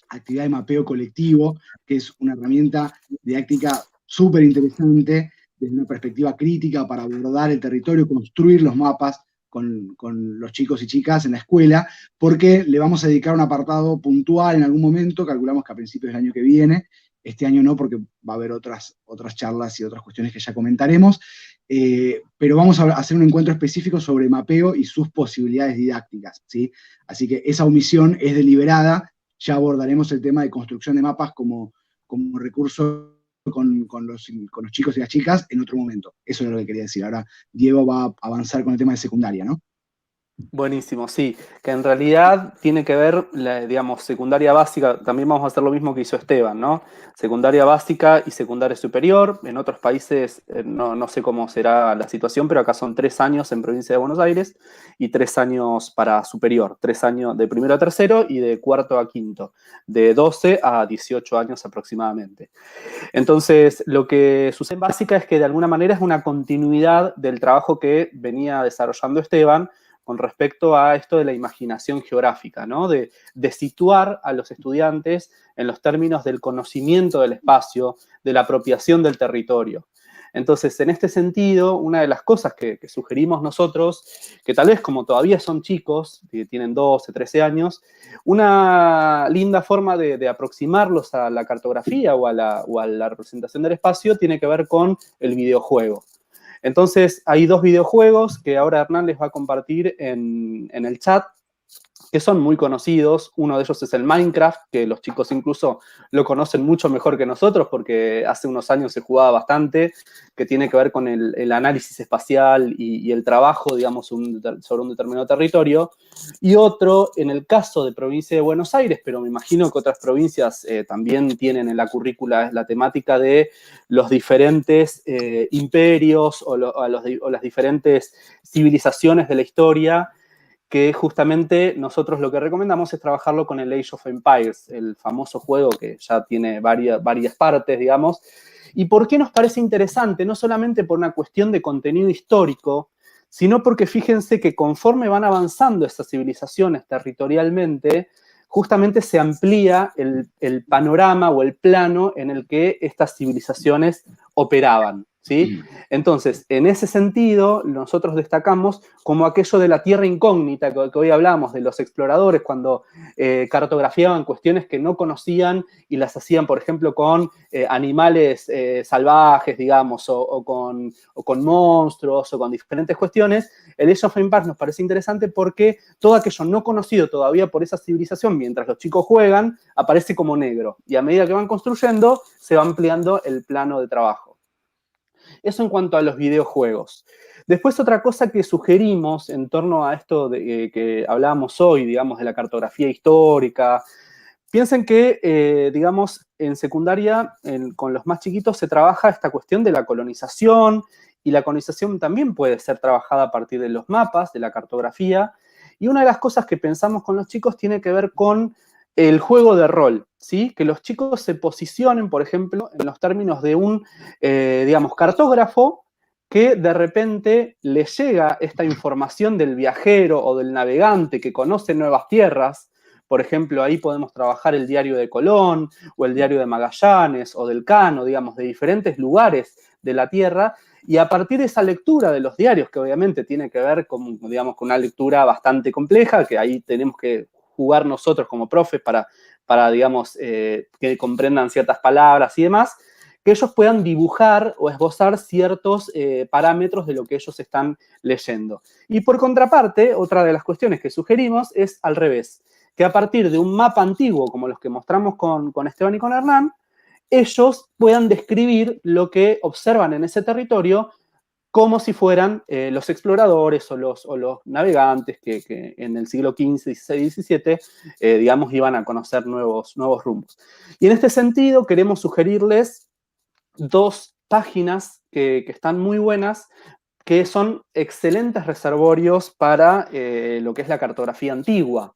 actividad de mapeo colectivo, que es una herramienta didáctica súper interesante desde una perspectiva crítica para abordar el territorio, construir los mapas con los chicos y chicas en la escuela, porque le vamos a dedicar un apartado puntual en algún momento, calculamos que a principios del año que viene. Este año no, porque va a haber otras charlas y otras cuestiones que ya comentaremos, pero vamos a hacer un encuentro específico sobre mapeo y sus posibilidades didácticas, ¿sí? Así que esa omisión es deliberada. Ya abordaremos el tema de construcción de mapas como recurso con los chicos y las chicas en otro momento. Eso es lo que quería decir. Ahora Diego va a avanzar con el tema de secundaria, ¿no? Buenísimo, sí, que en realidad tiene que ver, digamos, secundaria básica, también vamos a hacer lo mismo que hizo Esteban, ¿no? Secundaria básica y secundaria superior. En otros países no sé cómo será la situación, pero acá son 3 años en provincia de Buenos Aires y 3 años para superior, 3 años de primero a tercero y de cuarto a quinto, de 12 a 18 años aproximadamente. Entonces, lo que sucede en básica es que de alguna manera es una continuidad del trabajo que venía desarrollando Esteban con respecto a esto de la imaginación geográfica, ¿no? De situar a los estudiantes en los términos del conocimiento del espacio, de la apropiación del territorio. Entonces, en este sentido, una de las cosas que sugerimos nosotros, que tal vez como todavía son chicos, que tienen 12, 13 años, una linda forma de aproximarlos a la cartografía o a la representación del espacio tiene que ver con el videojuego. Entonces, hay 2 videojuegos que ahora Hernán les va a compartir en el chat, que son muy conocidos. Uno de ellos es el Minecraft, que los chicos incluso lo conocen mucho mejor que nosotros, porque hace unos años se jugaba bastante, que tiene que ver con el análisis espacial y el trabajo, digamos, sobre un determinado territorio. Y otro, en el caso de provincia de Buenos Aires, pero me imagino que otras provincias también tienen en la currícula, es la temática de los diferentes imperios o las diferentes civilizaciones de la historia, que justamente nosotros lo que recomendamos es trabajarlo con el Age of Empires, el famoso juego que ya tiene varias partes, digamos. ¿Y por qué nos parece interesante? No solamente por una cuestión de contenido histórico, sino porque fíjense que conforme van avanzando estas civilizaciones territorialmente, justamente se amplía el panorama o el plano en el que estas civilizaciones operaban, ¿sí? Entonces, en ese sentido, nosotros destacamos como aquello de la tierra incógnita, que hoy hablamos de los exploradores cuando cartografiaban cuestiones que no conocían y las hacían, por ejemplo, con animales salvajes, digamos, o con monstruos, o con diferentes cuestiones. El Age of Empires nos parece interesante porque todo aquello no conocido todavía por esa civilización, mientras los chicos juegan, aparece como negro. Y a medida que van construyendo, se va ampliando el plano de trabajo. Eso en cuanto a los videojuegos. Después otra cosa que sugerimos en torno a esto de, que hablábamos hoy, digamos, de la cartografía histórica. Piensen que, digamos, en secundaria, con los más chiquitos, se trabaja esta cuestión de la colonización, y la colonización también puede ser trabajada a partir de los mapas, de la cartografía. Y una de las cosas que pensamos con los chicos tiene que ver con el juego de rol, ¿sí? Que los chicos se posicionen, por ejemplo, en los términos de un, digamos, cartógrafo, que de repente les llega esta información del viajero o del navegante que conoce nuevas tierras. Por ejemplo, ahí podemos trabajar el diario de Colón, o el diario de Magallanes, o del Cano, digamos, de diferentes lugares de la Tierra, y a partir de esa lectura de los diarios, que obviamente tiene que ver con, digamos, con una lectura bastante compleja, que ahí tenemos que jugar nosotros como profes para digamos, que comprendan ciertas palabras y demás, que ellos puedan dibujar o esbozar ciertos parámetros de lo que ellos están leyendo. Y por contraparte, otra de las cuestiones que sugerimos es al revés, que a partir de un mapa antiguo, como los que mostramos con Esteban y con Hernán, ellos puedan describir lo que observan en ese territorio como si fueran los exploradores o los navegantes que en el siglo XV, XVI, XVII, digamos, iban a conocer nuevos rumbos. Y en este sentido queremos sugerirles dos páginas que están muy buenas, que son excelentes reservorios para lo que es la cartografía antigua.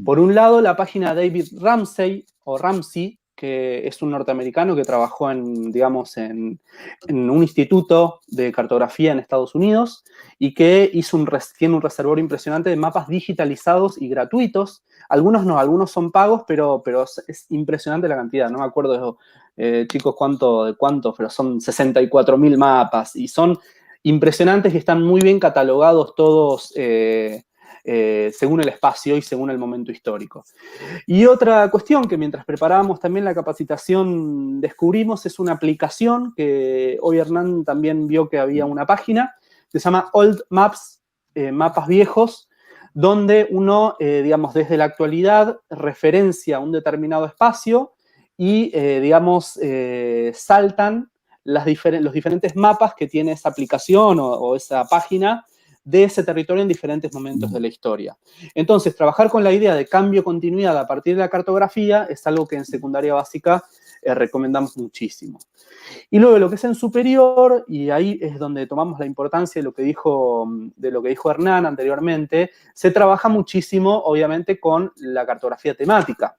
Por un lado, la página David Ramsey, que es un norteamericano que trabajó digamos, en un instituto de cartografía en Estados Unidos y que tiene un reservorio impresionante de mapas digitalizados y gratuitos. Algunos no, algunos son pagos, pero es impresionante la cantidad. No me acuerdo, chicos, cuánto, pero son 64.000 mapas y son impresionantes y están muy bien catalogados todos según el espacio y según el momento histórico. Y otra cuestión que mientras preparábamos también la capacitación descubrimos es una aplicación que hoy Hernán también vio que había una página que se llama Old Maps, mapas viejos, donde uno, digamos, desde la actualidad referencia un determinado espacio y, digamos, saltan los diferentes mapas que tiene esa aplicación o esa página de ese territorio en diferentes momentos de la historia. Entonces, trabajar con la idea de cambio-continuidad a partir de la cartografía es algo que en secundaria básica recomendamos muchísimo. Y luego lo que es en superior, y ahí es donde tomamos la importancia de lo que dijo Hernán anteriormente, se trabaja muchísimo, obviamente, con la cartografía temática.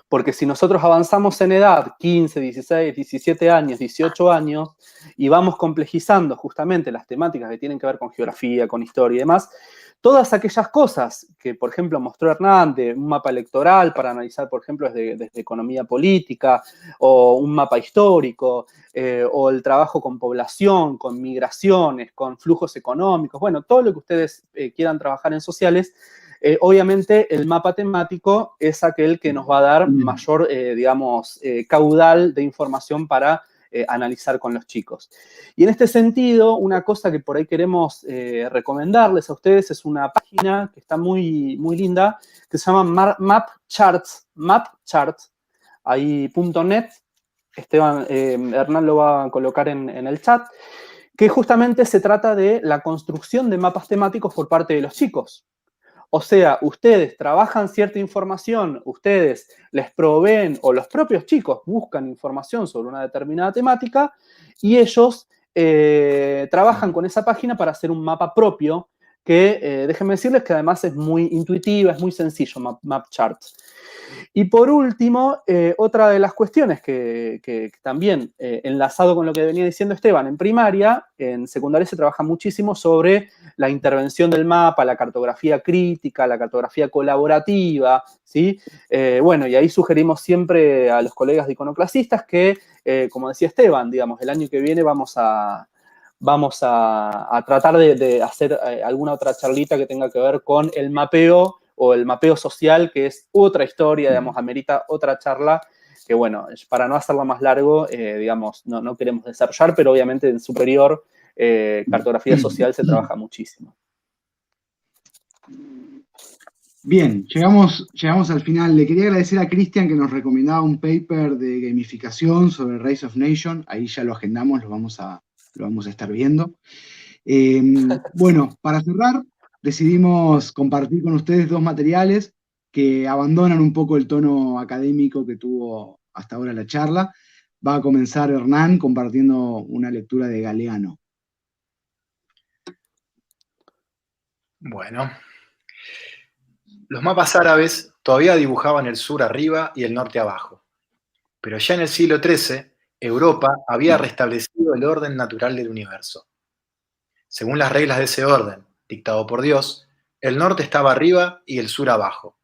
Porque si nosotros avanzamos en edad, 15, 16, 17 años, 18 años, y vamos complejizando justamente las temáticas que tienen que ver con geografía, con historia y demás, todas aquellas cosas que, por ejemplo, mostró Hernán, de un mapa electoral para analizar, por ejemplo, desde economía política, o un mapa histórico, o el trabajo con población, con migraciones, con flujos económicos, bueno, todo lo que ustedes quieran trabajar en sociales. Obviamente, el mapa temático es aquel que nos va a dar mayor, digamos, caudal de información para analizar con los chicos. Y en este sentido, una cosa que por ahí queremos recomendarles a ustedes es una página que está muy, muy linda, que se llama MapCharts, ahí .net. Hernán lo va a colocar en el chat, que justamente se trata de la construcción de mapas temáticos por parte de los chicos. O sea, ustedes trabajan cierta información, ustedes les proveen, o los propios chicos buscan información sobre una determinada temática, y ellos trabajan con esa página para hacer un mapa propio, que déjenme decirles que además es muy intuitiva, es muy sencillo, MapCharts. Y por último, otra de las cuestiones que también, enlazado con lo que venía diciendo Esteban, en primaria, en secundaria se trabaja muchísimo sobre la intervención del mapa, la cartografía crítica, la cartografía colaborativa, ¿sí? Bueno, y ahí sugerimos siempre a los colegas de iconoclasistas que, como decía Esteban, digamos, el año que viene vamos a tratar de hacer alguna otra charlita que tenga que ver con el mapeo o el mapeo social, que es otra historia, digamos, amerita otra charla, que bueno, para no hacerla más largo, digamos, no queremos desarrollar, pero obviamente en superior, cartografía social se trabaja muchísimo. Bien, llegamos al final. Le quería agradecer a Cristian que nos recomendaba un paper de gamificación sobre Race of Nations. Ahí ya lo agendamos, lo vamos a lo vamos a estar viendo. Bueno, para cerrar, decidimos compartir con ustedes dos materiales que abandonan un poco el tono académico que tuvo hasta ahora la charla. Va a comenzar Hernán compartiendo una lectura de Galeano. Bueno, los mapas árabes todavía dibujaban el sur arriba y el norte abajo, pero ya en el siglo XIII, Europa había restablecido el orden natural del universo. Según las reglas de ese orden, dictado por Dios, el norte estaba arriba y el sur abajo.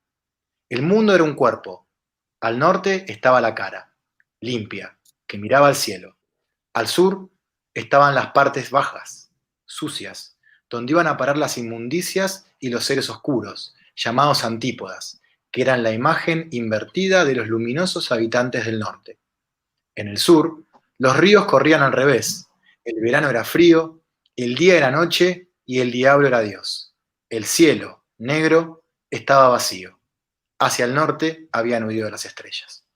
El mundo era un cuerpo. Al norte estaba la cara, limpia, que miraba al cielo. Al sur estaban las partes bajas, sucias, donde iban a parar las inmundicias y los seres oscuros, llamados antípodas, que eran la imagen invertida de los luminosos habitantes del norte. En el sur, los ríos corrían al revés. El verano era frío, el día era noche y el diablo era Dios. El cielo, negro, estaba vacío. Hacia el norte habían huido las estrellas.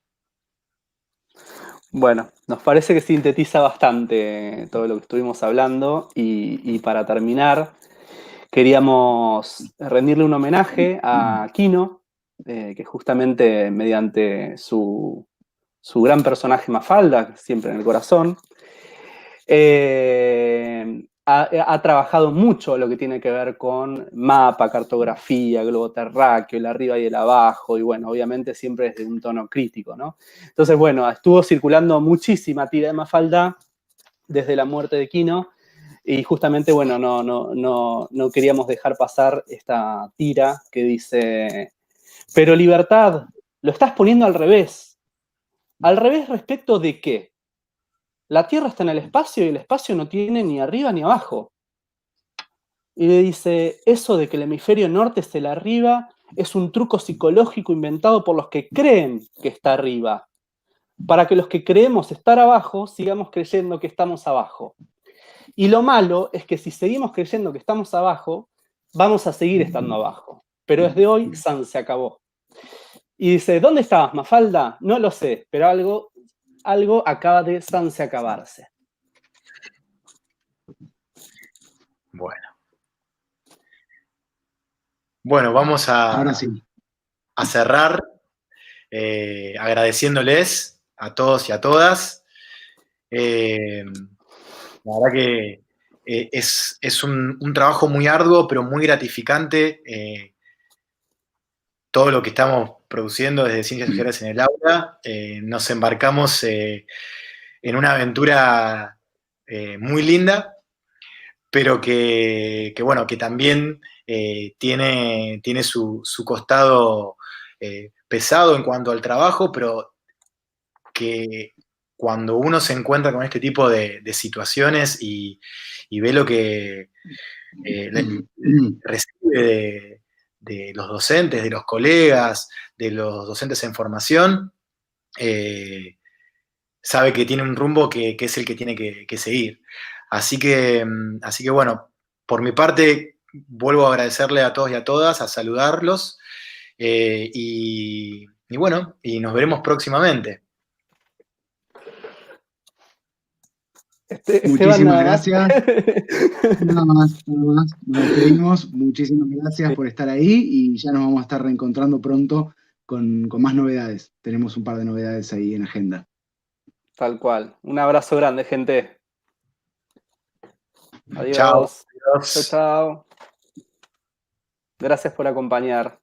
Bueno, nos parece que sintetiza bastante todo lo que estuvimos hablando y para terminar, queríamos rendirle un homenaje a Quino, que justamente mediante su gran personaje Mafalda, siempre en el corazón, ha trabajado mucho lo que tiene que ver con mapa, cartografía, globo terráqueo, el arriba y el abajo, y bueno, obviamente siempre desde un tono crítico, ¿no? Entonces, bueno, estuvo circulando muchísima tira de Mafalda desde la muerte de Quino, y justamente, bueno, no queríamos dejar pasar esta tira que dice: pero libertad, lo estás poniendo al revés. ¿Al revés respecto de qué? La Tierra está en el espacio y el espacio no tiene ni arriba ni abajo. Y le dice, eso de que el hemisferio norte es el arriba es un truco psicológico inventado por los que creen que está arriba, para que los que creemos estar abajo sigamos creyendo que estamos abajo. Y lo malo es que si seguimos creyendo que estamos abajo, vamos a seguir estando abajo. Pero desde hoy, San se acabó. Y dice, ¿dónde estabas, Mafalda? No lo sé, pero algo acaba de Sanse acabarse. Bueno, vamos Ahora sí. a cerrar agradeciéndoles a todos y a todas. La verdad que es un trabajo muy arduo, pero muy gratificante. Todo lo que estamos produciendo desde Ciencias Sociales en el Aula, nos embarcamos en una aventura muy linda, pero bueno, que también tiene su costado pesado en cuanto al trabajo, pero que cuando uno se encuentra con este tipo de situaciones y ve lo que recibe de los docentes, de los colegas, de los docentes en formación, sabe que tiene un rumbo que es el que tiene que seguir. Así que bueno, por mi parte, vuelvo a agradecerle a todos y a todas, a saludarlos, y bueno, y nos veremos próximamente. Muchísimas gracias. Nada más. Nos despedimos. Muchísimas gracias por estar ahí y ya nos vamos a estar reencontrando pronto con más novedades. Tenemos un par de novedades ahí en agenda. Tal cual. Un abrazo grande, gente. Adiós. Chao. Chao, chao. Gracias por acompañar.